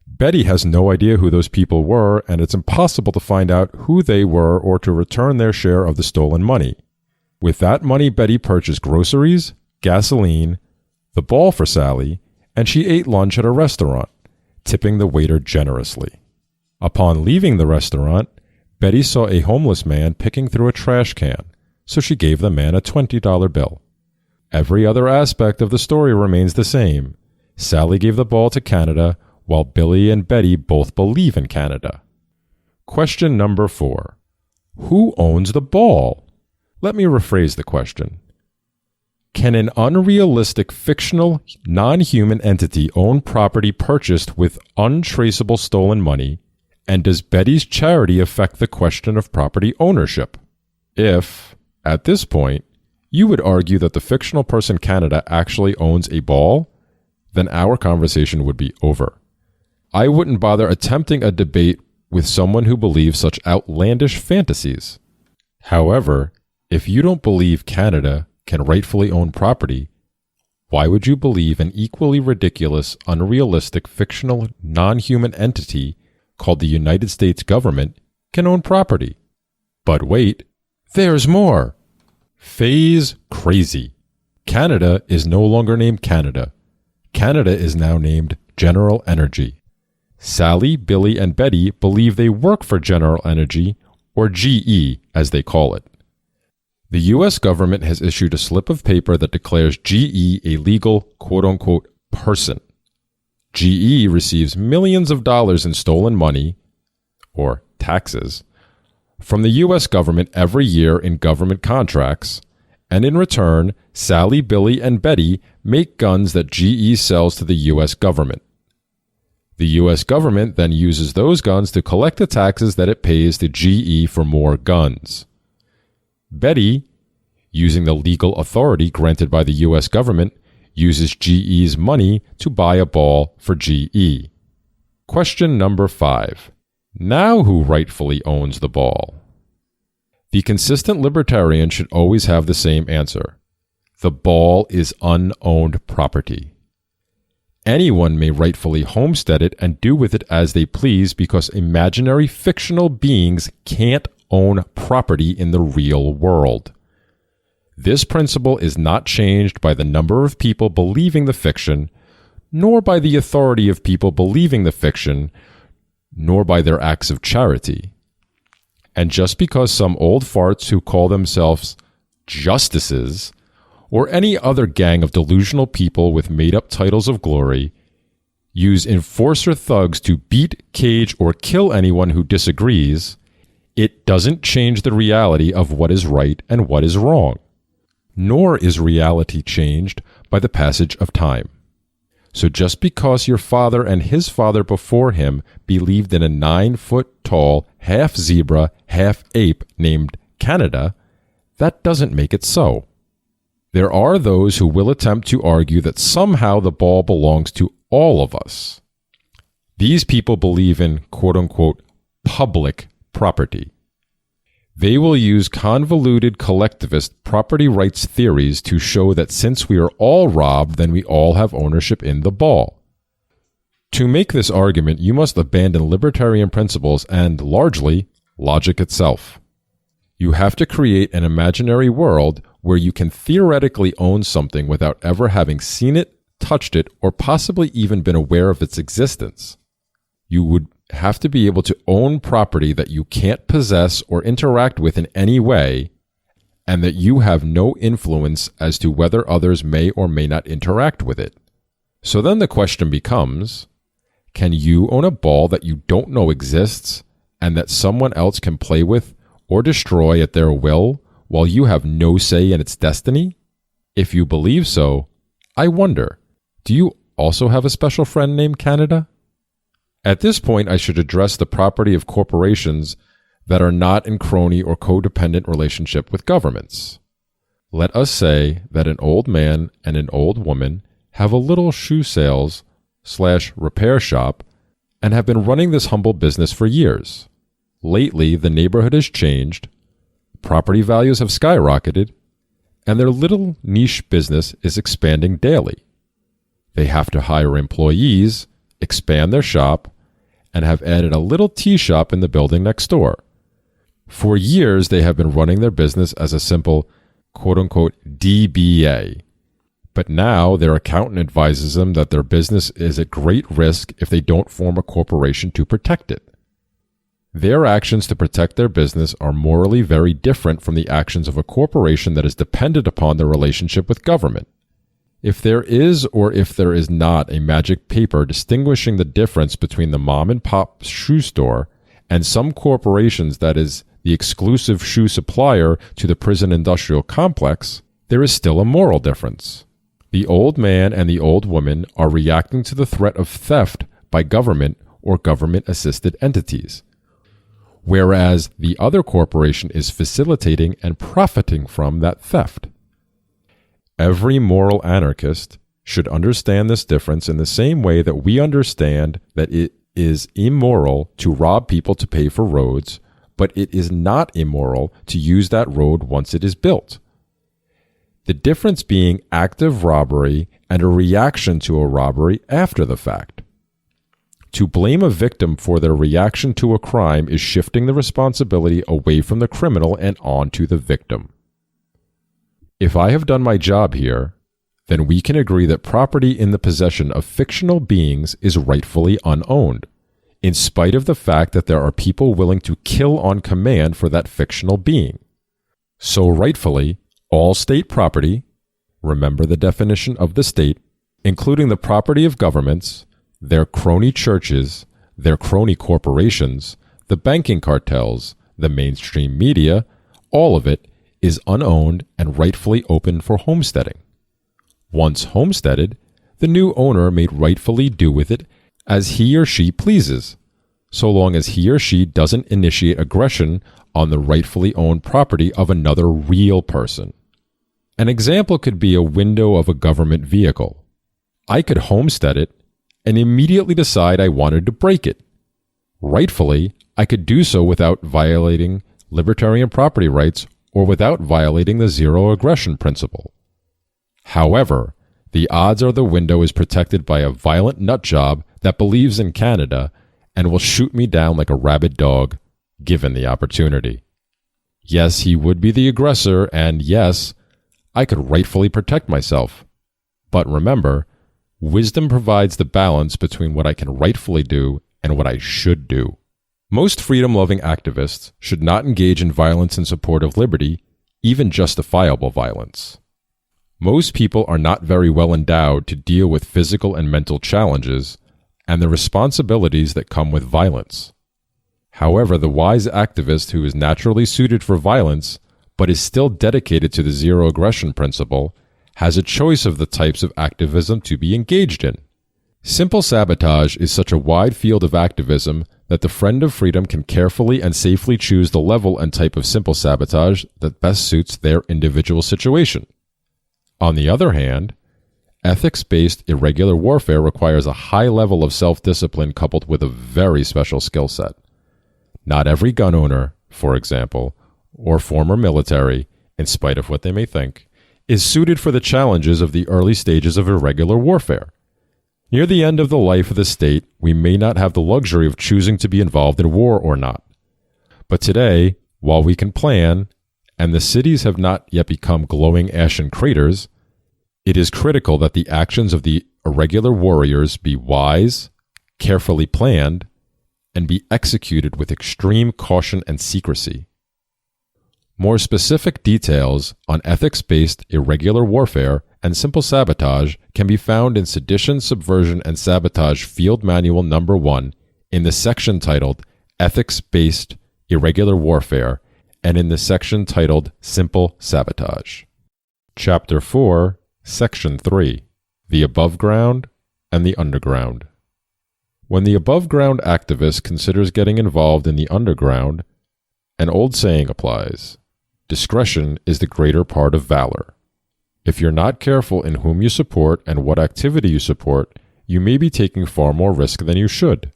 Betty has no idea who those people were, and it's impossible to find out who they were or to return their share of the stolen money. With that money, Betty purchased groceries, gasoline, the ball for Sally, and she ate lunch at a restaurant, tipping the waiter generously. Upon leaving the restaurant, Betty saw a homeless man picking through a trash can, so she gave the man a $20 bill. Every other aspect of the story remains the same. Sally gave the ball to Canada, while Billy and Betty both believe in Canada. Question number 4. Who owns the ball? Let me rephrase the question. Can an unrealistic, fictional, non-human entity own property purchased with untraceable stolen money, and does Betty's charity affect the question of property ownership? If, at this point, you would argue that the fictional person Canada actually owns a ball, then our conversation would be over. I wouldn't bother attempting a debate with someone who believes such outlandish fantasies. However, if you don't believe Canada can rightfully own property, why would you believe an equally ridiculous, unrealistic, fictional, non-human entity called the United States government can own property? But wait, there's more! Phase crazy. Canada is no longer named Canada. Canada is now named General Energy. Sally, Billy, and Betty believe they work for General Energy, or GE as they call it. The U.S. government has issued a slip of paper that declares GE a legal quote-unquote person. GE receives millions of dollars in stolen money, or taxes, from the U.S. government every year in government contracts, and in return, Sally, Billy, and Betty make guns that GE sells to the U.S. government. The U.S. government then uses those guns to collect the taxes that it pays to GE for more guns. Betty, using the legal authority granted by the U.S. government, uses GE's money to buy a ball for GE. Question number 5. Now who rightfully owns the ball? The consistent libertarian should always have the same answer. The ball is unowned property. Anyone may rightfully homestead it and do with it as they please because imaginary fictional beings can't own property in the real world. This principle is not changed by the number of people believing the fiction, nor by the authority of people believing the fiction, nor by their acts of charity. And just because some old farts who call themselves justices or any other gang of delusional people with made-up titles of glory use enforcer thugs to beat, cage, or kill anyone who disagrees, it doesn't change the reality of what is right and what is wrong. Nor is reality changed by the passage of time. So just because your father and his father before him believed in a 9-foot-tall, half-zebra, half-ape named Canada, that doesn't make it so. There are those who will attempt to argue that somehow the ball belongs to all of us. These people believe in quote-unquote public property. They will use convoluted collectivist property rights theories to show that since we are all robbed, then we all have ownership in the ball. To make this argument, you must abandon libertarian principles and, largely, logic itself. You have to create an imaginary world where you can theoretically own something without ever having seen it, touched it, or possibly even been aware of its existence. You would have to be able to own property that you can't possess or interact with in any way, and that you have no influence as to whether others may or may not interact with it. So then the question becomes, can you own a ball that you don't know exists and that someone else can play with or destroy at their will while you have no say in its destiny? If you believe so, I wonder, do you also have a special friend named Canada? At this point, I should address the property of corporations that are not in crony or codependent relationship with governments. Let us say that an old man and an old woman have a little shoe sales/repair shop and have been running this humble business for years. Lately, the neighborhood has changed, property values have skyrocketed, and their little niche business is expanding daily. They have to hire employees, expand their shop, and have added a little tea shop in the building next door. For years, they have been running their business as a simple, quote-unquote, DBA. But now their accountant advises them that their business is at great risk if they don't form a corporation to protect it. Their actions to protect their business are morally very different from the actions of a corporation that is dependent upon their relationship with government. If there is or if there is not a magic paper distinguishing the difference between the mom and pop shoe store and some corporations that is the exclusive shoe supplier to the prison industrial complex, there is still a moral difference. The old man and the old woman are reacting to the threat of theft by government or government-assisted entities, whereas the other corporation is facilitating and profiting from that theft. Every moral anarchist should understand this difference in the same way that we understand that it is immoral to rob people to pay for roads, but it is not immoral to use that road once it is built. The difference being active robbery and a reaction to a robbery after the fact. To blame a victim for their reaction to a crime is shifting the responsibility away from the criminal and onto the victim. If I have done my job here, then we can agree that property in the possession of fictional beings is rightfully unowned, in spite of the fact that there are people willing to kill on command for that fictional being. So rightfully, all state property, remember the definition of the state, including the property of governments, their crony churches, their crony corporations, the banking cartels, the mainstream media, all of it is unowned and rightfully open for homesteading. Once homesteaded, the new owner may rightfully do with it as he or she pleases, so long as he or she doesn't initiate aggression on the rightfully owned property of another real person. An example could be a window of a government vehicle. I could homestead it and immediately decide I wanted to break it. Rightfully, I could do so without violating libertarian property rights or without violating the zero aggression principle. However, the odds are the window is protected by a violent nutjob that believes in Canada and will shoot me down like a rabid dog, given the opportunity. Yes, he would be the aggressor, and yes, I could rightfully protect myself. But remember, wisdom provides the balance between what I can rightfully do and what I should do. Most freedom-loving activists should not engage in violence in support of liberty, even justifiable violence. Most people are not very well endowed to deal with physical and mental challenges and the responsibilities that come with violence. However, the wise activist who is naturally suited for violence but is still dedicated to the zero aggression principle has a choice of the types of activism to be engaged in. Simple sabotage is such a wide field of activism that the Friend of Freedom can carefully and safely choose the level and type of simple sabotage that best suits their individual situation. On the other hand, ethics-based irregular warfare requires a high level of self-discipline coupled with a very special skill set. Not every gun owner, for example, or former military, in spite of what they may think, is suited for the challenges of the early stages of irregular warfare. Near the end of the life of the state, we may not have the luxury of choosing to be involved in war or not. But today, while we can plan, and the cities have not yet become glowing ashen craters, it is critical that the actions of the irregular warriors be wise, carefully planned, and be executed with extreme caution and secrecy. More specific details on ethics-based irregular warfare and simple sabotage can be found in Sedition, Subversion, and Sabotage Field Manual No. 1 in the section titled Ethics-Based Irregular Warfare and in the section titled Simple Sabotage. Chapter 4, Section 3, The Above Ground and the Underground. When the above-ground activist considers getting involved in the underground, an old saying applies: discretion is the greater part of valor. If you're not careful in whom you support and what activity you support, you may be taking far more risk than you should.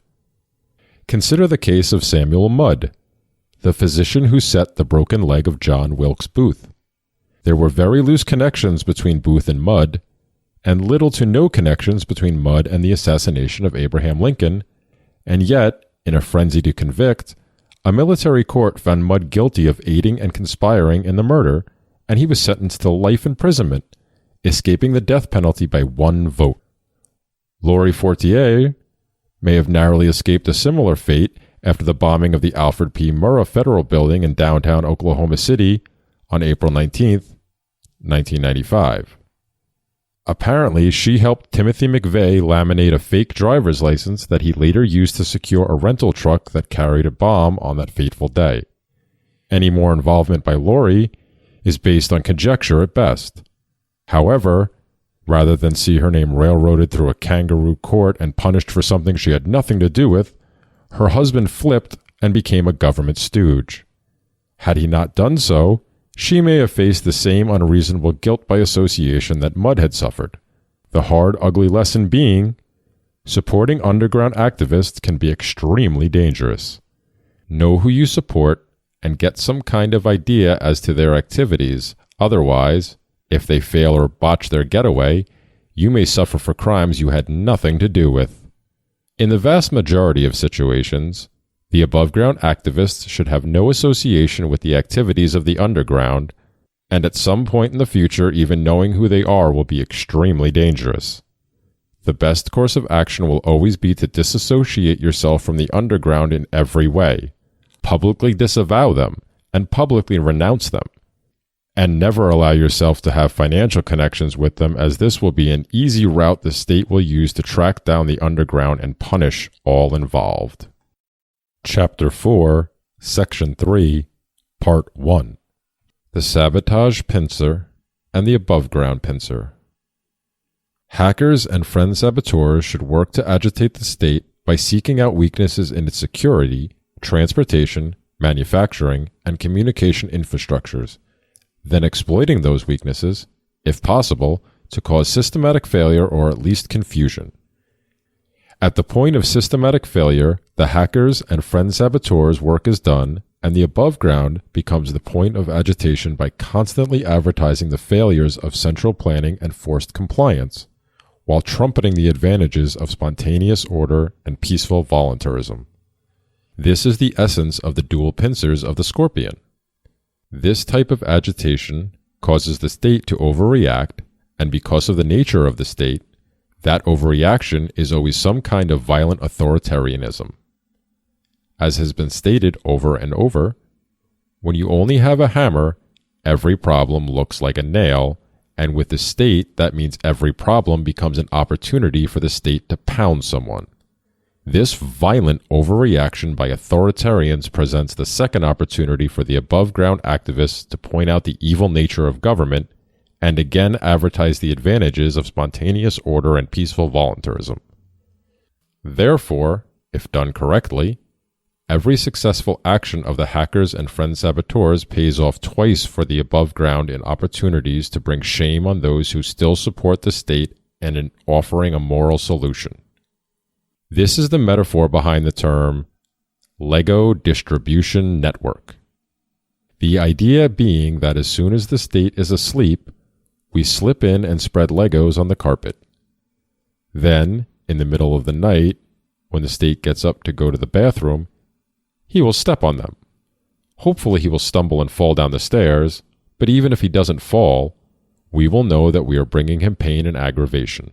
Consider the case of Samuel Mudd, the physician who set the broken leg of John Wilkes Booth. There were very loose connections between Booth and Mudd, and little to no connections between Mudd and the assassination of Abraham Lincoln, and yet, in a frenzy to convict, a military court found Mudd guilty of aiding and conspiring in the murder, and he was sentenced to life imprisonment, escaping the death penalty by 1 vote. Laurie Fortier may have narrowly escaped a similar fate after the bombing of the Alfred P. Murrah Federal Building in downtown Oklahoma City on April 19, 1995. Apparently, she helped Timothy McVeigh laminate a fake driver's license that he later used to secure a rental truck that carried a bomb on that fateful day. Any more involvement by Laurie is based on conjecture at best. However, rather than see her name railroaded through a kangaroo court and punished for something she had nothing to do with, her husband flipped and became a government stooge. Had he not done so, she may have faced the same unreasonable guilt by association that Mudd had suffered. The hard, ugly lesson being, supporting underground activists can be extremely dangerous. Know who you support and get some kind of idea as to their activities. Otherwise, if they fail or botch their getaway, you may suffer for crimes you had nothing to do with. In the vast majority of situations, the above-ground activists should have no association with the activities of the underground, and at some point in the future, even knowing who they are will be extremely dangerous. The best course of action will always be to disassociate yourself from the underground in every way, publicly disavow them, and publicly renounce them, and never allow yourself to have financial connections with them, as this will be an easy route the state will use to track down the underground and punish all involved. Chapter 4, Section 3, Part 1. The Sabotage Pincer and the Above-Ground Pincer. Hackers and friend saboteurs should work to agitate the state by seeking out weaknesses in its security, transportation, manufacturing, and communication infrastructures, then exploiting those weaknesses, if possible, to cause systematic failure or at least confusion. At the point of systematic failure, the hackers and friend saboteurs' work is done, and the above ground becomes the point of agitation by constantly advertising the failures of central planning and forced compliance, while trumpeting the advantages of spontaneous order and peaceful voluntarism. This is the essence of the dual pincers of the Scorpion. This type of agitation causes the state to overreact, and because of the nature of the state, that overreaction is always some kind of violent authoritarianism. As has been stated over and over, when you only have a hammer, every problem looks like a nail, And with the state, that means every problem becomes an opportunity for the state to pound someone. This violent overreaction by authoritarians presents the second opportunity for the above-ground activists to point out the evil nature of government and again advertise the advantages of spontaneous order and peaceful voluntarism. Therefore, if done correctly, every successful action of the hackers and friend saboteurs pays off twice for the above ground in opportunities to bring shame on those who still support the state and in offering a moral solution. This is the metaphor behind the term Lego distribution network. The idea being that as soon as the state is asleep, we slip in and spread Legos on the carpet. Then, in the middle of the night, when the state gets up to go to the bathroom, he will step on them. Hopefully he will stumble and fall down the stairs, but even if he doesn't fall, we will know that we are bringing him pain and aggravation.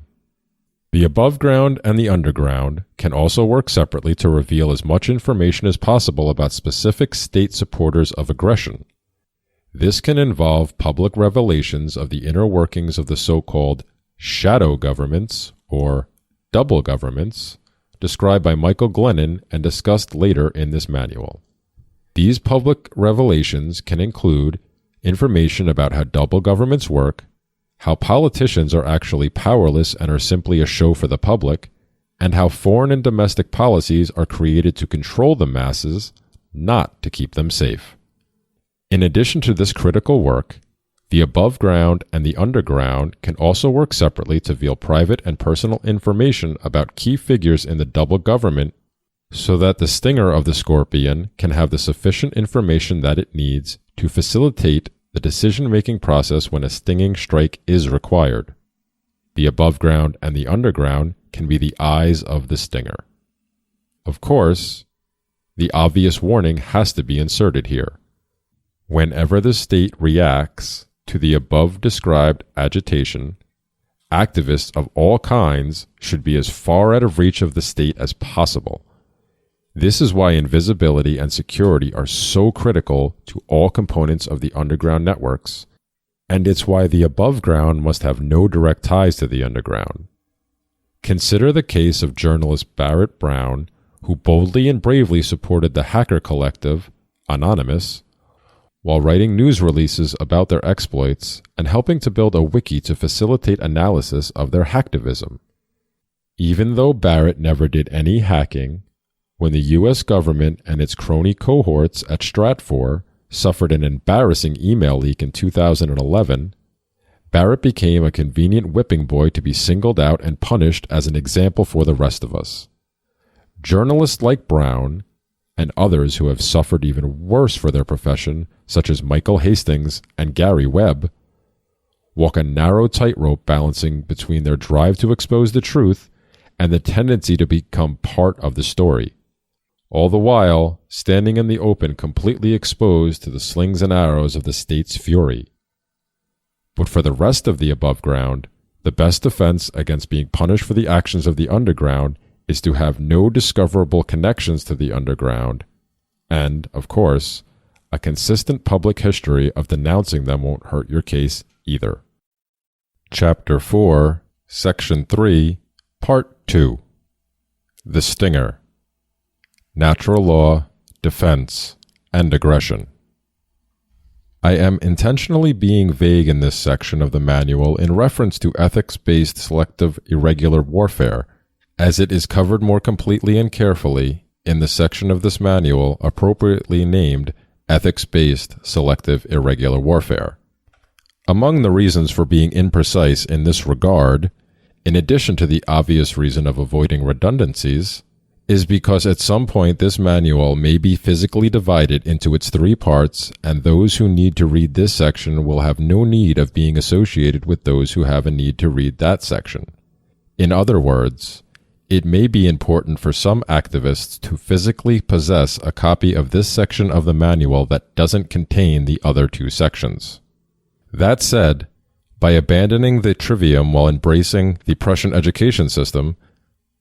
The above ground and the underground can also work separately to reveal as much information as possible about specific state supporters of aggression. This can involve public revelations of the inner workings of the so-called shadow governments, or double governments, described by Michael Glennon and discussed later in this manual. These public revelations can include information about how double governments work, how politicians are actually powerless and are simply a show for the public, and how foreign and domestic policies are created to control the masses, not to keep them safe. In addition to this critical work, the above ground and the underground can also work separately to reveal private and personal information about key figures in the double government so that the stinger of the scorpion can have the sufficient information that it needs to facilitate the decision-making process when a stinging strike is required. The above ground and the underground can be the eyes of the stinger. Of course, the obvious warning has to be inserted here. Whenever the state reacts to the above-described agitation, activists of all kinds should be as far out of reach of the state as possible. This is why invisibility and security are so critical to all components of the underground networks, and it's why the above ground must have no direct ties to the underground. Consider the case of journalist Barrett Brown, who boldly and bravely supported the hacker collective, Anonymous, while writing news releases about their exploits and helping to build a wiki to facilitate analysis of their hacktivism. Even though Barrett never did any hacking, when the U.S. government and its crony cohorts at Ch.4 suffered an embarrassing email leak in 2011, Barrett became a convenient whipping boy to be singled out and punished as an example for the rest of us. Journalists like Brown, and others who have suffered even worse for their profession, such as Michael Hastings and Gary Webb, walk a narrow tightrope balancing between their drive to expose the truth and the tendency to become part of the story, all the while standing in the open completely exposed to the slings and arrows of the state's fury. But for the rest of the above ground, the best defense against being punished for the actions of the underground is to have no discoverable connections to the underground, and, of course, a consistent public history of denouncing them won't hurt your case either. Chapter 4, Section 3, Part 2. The Stinger. Natural Law, Defense, and Aggression. I am intentionally being vague in this section of the manual in reference to ethics-based selective irregular warfare, as it is covered more completely and carefully in the section of this manual appropriately named Ethics-Based Selective Irregular Warfare. Among the reasons for being imprecise in this regard, in addition to the obvious reason of avoiding redundancies, is because at some point this manual may be physically divided into its 3 parts, and those who need to read this section will have no need of being associated with those who have a need to read that section. In other words, it may be important for some activists to physically possess a copy of this section of the manual that doesn't contain the other 2 sections. That said, by abandoning the trivium while embracing the Prussian education system,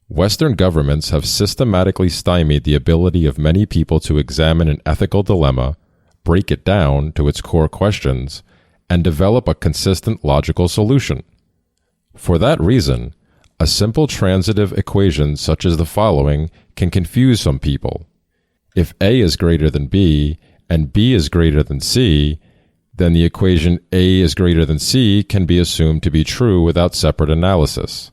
Western governments have systematically stymied the ability of many people to examine an ethical dilemma, break it down to its core questions, and develop a consistent logical solution. For that reason, a simple transitive equation such as the following can confuse some people. If A is greater than B and B is greater than C, then the equation A is greater than C can be assumed to be true without separate analysis.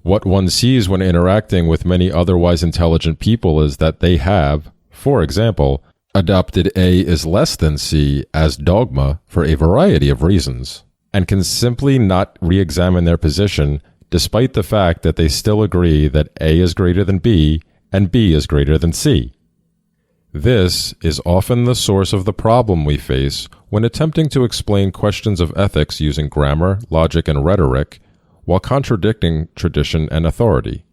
What one sees when interacting with many otherwise intelligent people is that they have, for example, adopted A is less than C as dogma for a variety of reasons, and can simply not re-examine their position despite the fact that they still agree that A is greater than B and B is greater than C. This is often the source of the problem we face when attempting to explain questions of ethics using grammar, logic, and rhetoric, while contradicting tradition and authority.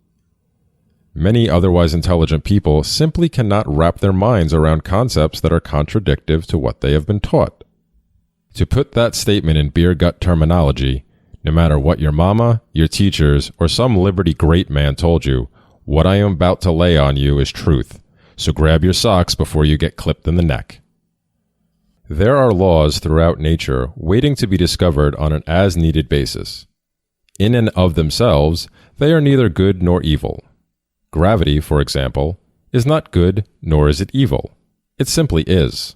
Many otherwise intelligent people simply cannot wrap their minds around concepts that are contradictory to what they have been taught. To put that statement in beer gut terminology, no matter what your mama, your teachers, or some liberty great man told you, what I am about to lay on you is truth. So grab your socks before you get clipped in the neck. There are laws throughout nature waiting to be discovered on an as-needed basis. In and of themselves, they are neither good nor evil. Gravity, for example, is not good nor is it evil. It simply is.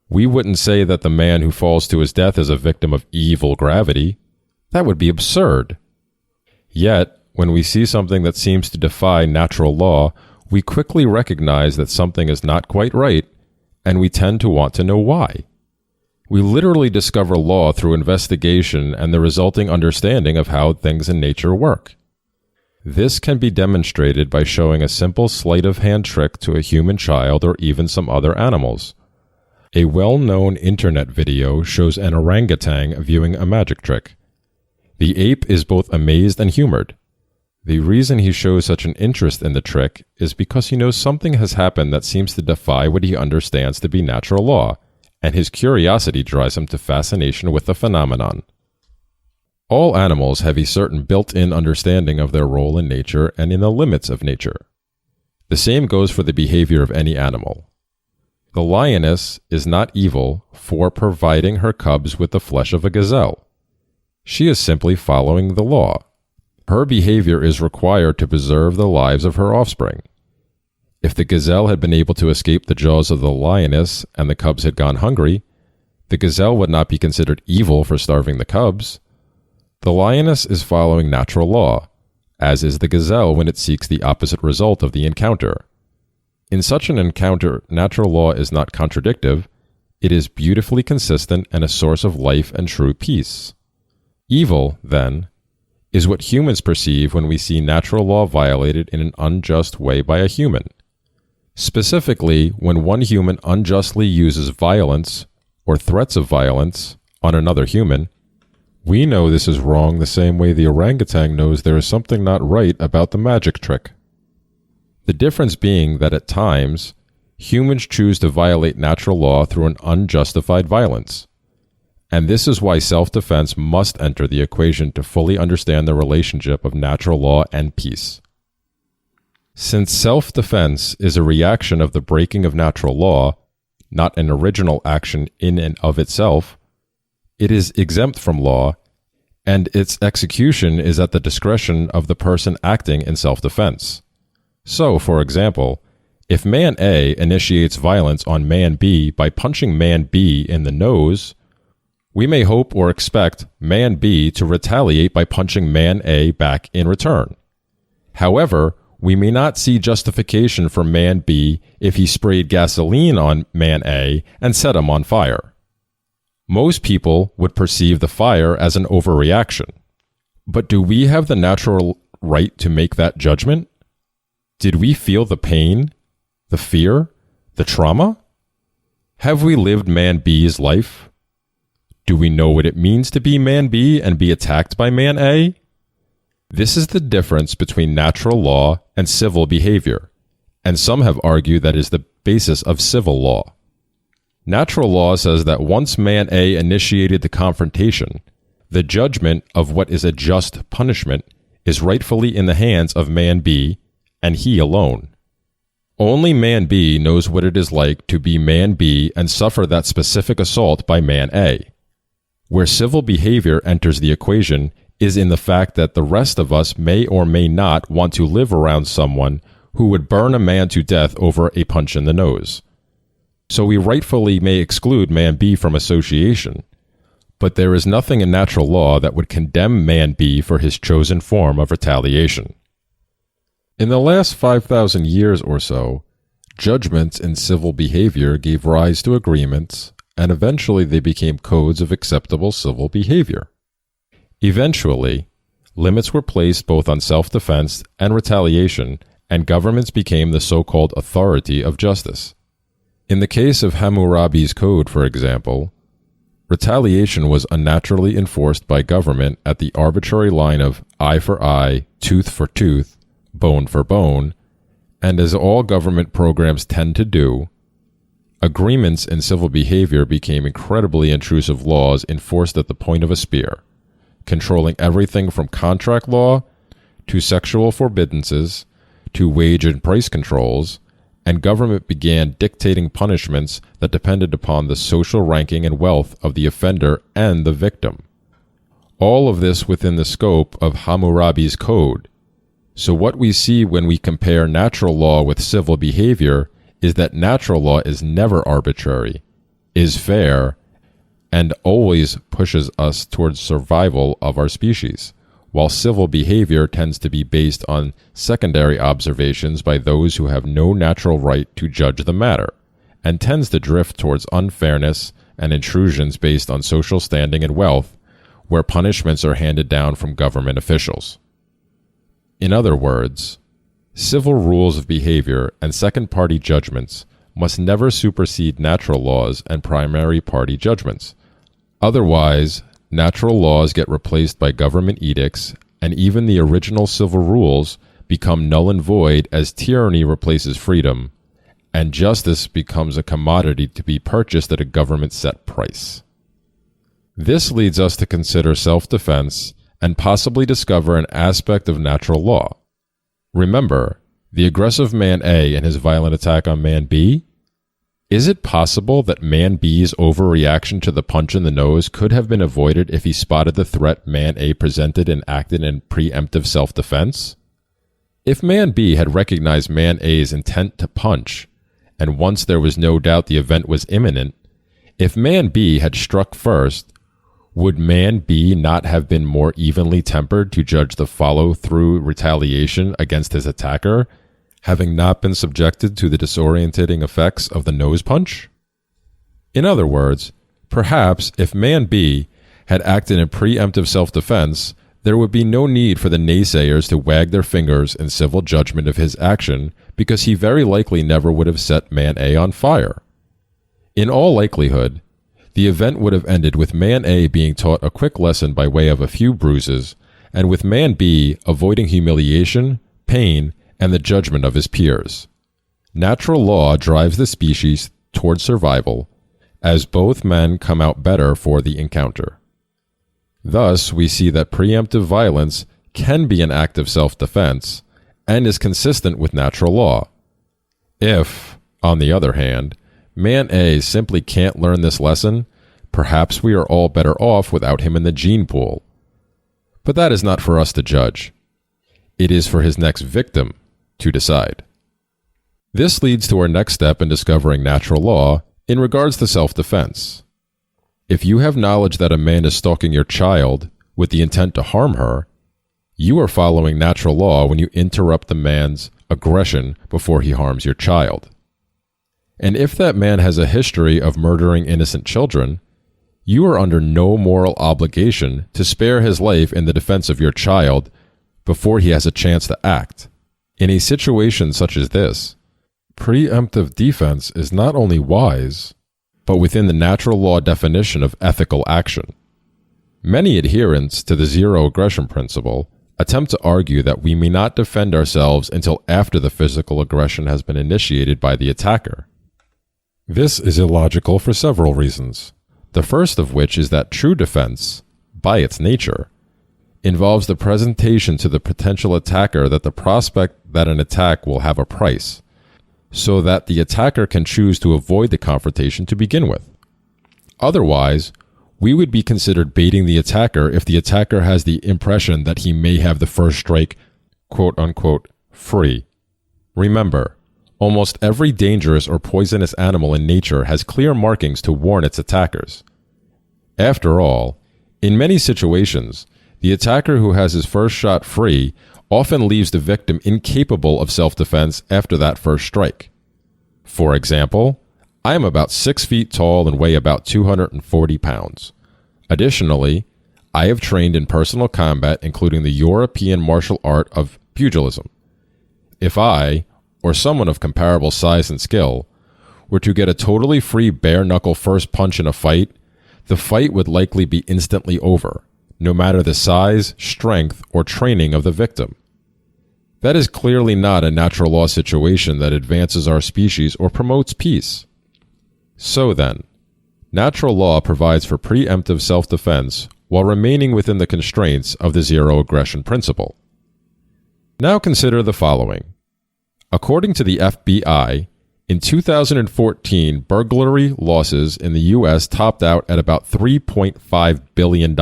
We wouldn't say that the man who falls to his death is a victim of evil gravity. That would be absurd. Yet, when we see something that seems to defy natural law, we quickly recognize that something is not quite right, and we tend to want to know why. We literally discover law through investigation and the resulting understanding of how things in nature work. This can be demonstrated by showing a simple sleight of hand trick to a human child or even some other animals. A well-known internet video shows an orangutan viewing a magic trick. The ape is both amazed and humored. The reason he shows such an interest in the trick is because he knows something has happened that seems to defy what he understands to be natural law, and his curiosity drives him to fascination with the phenomenon. All animals have a certain built-in understanding of their role in nature and in the limits of nature. The same goes for the behavior of any animal. The lioness is not evil for providing her cubs with the flesh of a gazelle. She is simply following the law. Her behavior is required to preserve the lives of her offspring. If the gazelle had been able to escape the jaws of the lioness and the cubs had gone hungry, the gazelle would not be considered evil for starving the cubs. The lioness is following natural law, as is the gazelle when it seeks the opposite result of the encounter. In such an encounter, natural law is not contradictory, it is beautifully consistent and a source of life and true peace. Evil, then, is what humans perceive when we see natural law violated in an unjust way by a human. Specifically, when one human unjustly uses violence or threats of violence on another human, we know this is wrong the same way the orangutan knows there is something not right about the magic trick. The difference being that at times, humans choose to violate natural law through an unjustified violence. And this is why self-defense must enter the equation to fully understand the relationship of natural law and peace. Since self-defense is a reaction of the breaking of natural law, not an original action in and of itself, it is exempt from law, and its execution is at the discretion of the person acting in self-defense. So, for example, if man A initiates violence on man B by punching man B in the nose, we may hope or expect man B to retaliate by punching man A back in return. However, we may not see justification for man B if he sprayed gasoline on man A and set him on fire. Most people would perceive the fire as an overreaction. But do we have the natural right to make that judgment? Did we feel the pain, the fear, the trauma? Have we lived man B's life? Do we know what it means to be man B and be attacked by man A? This is the difference between natural law and civil behavior, and some have argued that is the basis of civil law. Natural law says that once man A initiated the confrontation, the judgment of what is a just punishment is rightfully in the hands of man B, and he alone. Only man B knows what it is like to be man B and suffer that specific assault by man A. Where civil behavior enters the equation is in the fact that the rest of us may or may not want to live around someone who would burn a man to death over a punch in the nose. So we rightfully may exclude man B from association, but there is nothing in natural law that would condemn man B for his chosen form of retaliation. In the last 5,000 years or so, judgments in civil behavior gave rise to agreements, and eventually they became codes of acceptable civil behavior. Eventually, limits were placed both on self-defense and retaliation, and governments became the so-called authority of justice. In the case of Hammurabi's Code, for example, retaliation was unnaturally enforced by government at the arbitrary line of eye for eye, tooth for tooth, bone for bone, and as all government programs tend to do, agreements in civil behavior became incredibly intrusive laws enforced at the point of a spear, controlling everything from contract law to sexual forbiddances to wage and price controls, and government began dictating punishments that depended upon the social ranking and wealth of the offender and the victim. All of this within the scope of Hammurabi's Code. So what we see when we compare natural law with civil behavior is that natural law is never arbitrary, is fair, and always pushes us towards survival of our species, while civil behavior tends to be based on secondary observations by those who have no natural right to judge the matter, and tends to drift towards unfairness and intrusions based on social standing and wealth, where punishments are handed down from government officials. In other words, civil rules of behavior and second-party judgments must never supersede natural laws and primary party judgments. Otherwise, natural laws get replaced by government edicts, and even the original civil rules become null and void as tyranny replaces freedom, and justice becomes a commodity to be purchased at a government-set price. This leads us to consider self-defense and possibly discover an aspect of natural law. Remember, the aggressive man A and his violent attack on man B? Is it possible that man B's overreaction to the punch in the nose could have been avoided if he spotted the threat man A presented and acted in preemptive self-defense? If man B had recognized man A's intent to punch, and once there was no doubt the event was imminent, if man B had struck first, would man B not have been more evenly tempered to judge the follow-through retaliation against his attacker, having not been subjected to the disorientating effects of the nose punch? In other words, perhaps if man B had acted in preemptive self-defense, there would be no need for the naysayers to wag their fingers in civil judgment of his action, because he very likely never would have set man A on fire. In all likelihood, the event would have ended with man A being taught a quick lesson by way of a few bruises, and with man B avoiding humiliation, pain, and the judgment of his peers. Natural law drives the species toward survival, as both men come out better for the encounter. Thus, we see that preemptive violence can be an act of self-defense, and is consistent with natural law. If, on the other hand, man A simply can't learn this lesson, perhaps we are all better off without him in the gene pool. But that is not for us to judge. It is for his next victim to decide. This leads to our next step in discovering natural law in regards to self-defense. If you have knowledge that a man is stalking your child with the intent to harm her, you are following natural law when you interrupt the man's aggression before he harms your child. And if that man has a history of murdering innocent children, you are under no moral obligation to spare his life in the defense of your child before he has a chance to act. In a situation such as this, preemptive defense is not only wise, but within the natural law definition of ethical action. Many adherents to the zero aggression principle attempt to argue that we may not defend ourselves until after the physical aggression has been initiated by the attacker. This is illogical for several reasons. The first of which is that true defense, by its nature, involves the presentation to the potential attacker that the prospect that an attack will have a price, so that the attacker can choose to avoid the confrontation to begin with. Otherwise, we would be considered baiting the attacker if the attacker has the impression that he may have the first strike, quote-unquote, free. Remember, almost every dangerous or poisonous animal in nature has clear markings to warn its attackers. After all, in many situations, the attacker who has his first shot free often leaves the victim incapable of self-defense after that first strike. For example, I am about 6 feet tall and weigh about 240 pounds. Additionally, I have trained in personal combat, including the European martial art of pugilism. If I, or someone of comparable size and skill, were to get a totally free bare-knuckle first punch in a fight, the fight would likely be instantly over, no matter the size, strength, or training of the victim. That is clearly not a natural law situation that advances our species or promotes peace. So then, natural law provides for preemptive self-defense while remaining within the constraints of the zero aggression principle. Now consider the following. According to the FBI, in 2014, burglary losses in the U.S. topped out at about $3.5 billion.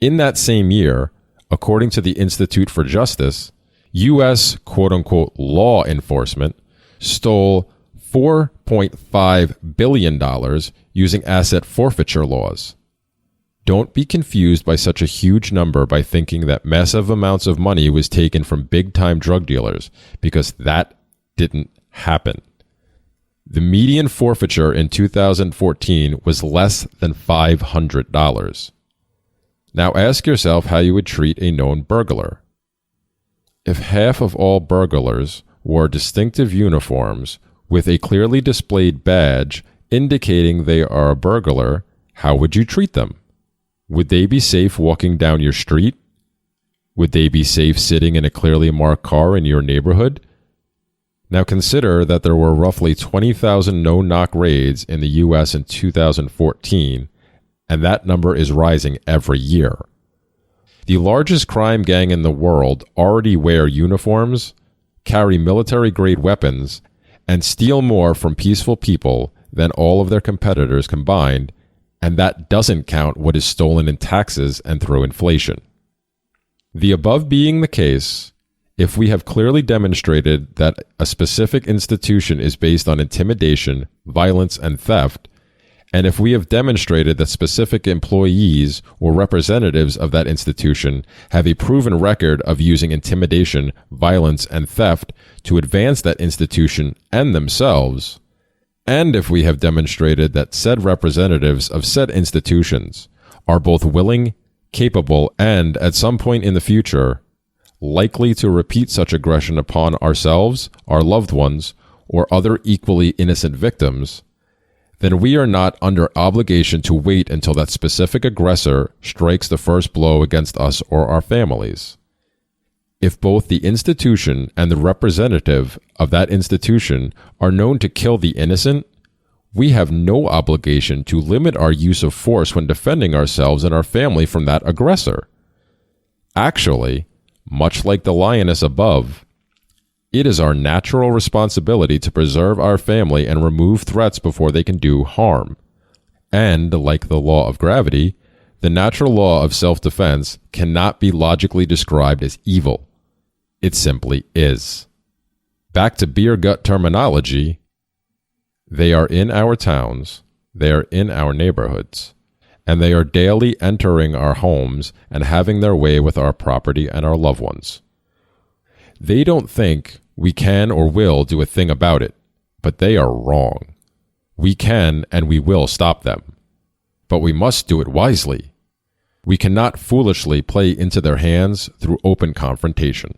In that same year, according to the Institute for Justice, U.S. quote-unquote law enforcement stole $4.5 billion using asset forfeiture laws. Don't be confused by such a huge number by thinking that massive amounts of money was taken from big-time drug dealers, because that didn't happen. The median forfeiture in 2014 was less than $500. Now ask yourself how you would treat a known burglar. If half of all burglars wore distinctive uniforms with a clearly displayed badge indicating they are a burglar, how would you treat them? Would they be safe walking down your street? Would they be safe sitting in a clearly marked car in your neighborhood? Now consider that there were roughly 20,000 no-knock raids in the U.S. in 2014, and that number is rising every year. The largest crime gang in the world already wear uniforms, carry military-grade weapons, and steal more from peaceful people than all of their competitors combined, and that doesn't count what is stolen in taxes and through inflation. The above being the case, if we have clearly demonstrated that a specific institution is based on intimidation, violence, and theft, and if we have demonstrated that specific employees or representatives of that institution have a proven record of using intimidation, violence, and theft to advance that institution and themselves, and if we have demonstrated that said representatives of said institutions are both willing, capable, and, at some point in the future, likely to repeat such aggression upon ourselves, our loved ones, or other equally innocent victims, then we are not under obligation to wait until that specific aggressor strikes the first blow against us or our families. If both the institution and the representative of that institution are known to kill the innocent, we have no obligation to limit our use of force when defending ourselves and our family from that aggressor. Actually, much like the lioness above, it is our natural responsibility to preserve our family and remove threats before they can do harm. And, like the law of gravity, the natural law of self-defense cannot be logically described as evil. It simply is. Back to beer gut terminology, they are in our towns, they are in our neighborhoods, and they are daily entering our homes and having their way with our property and our loved ones. They don't think we can or will do a thing about it, but they are wrong. We can and we will stop them, but we must do it wisely. We cannot foolishly play into their hands through open confrontation.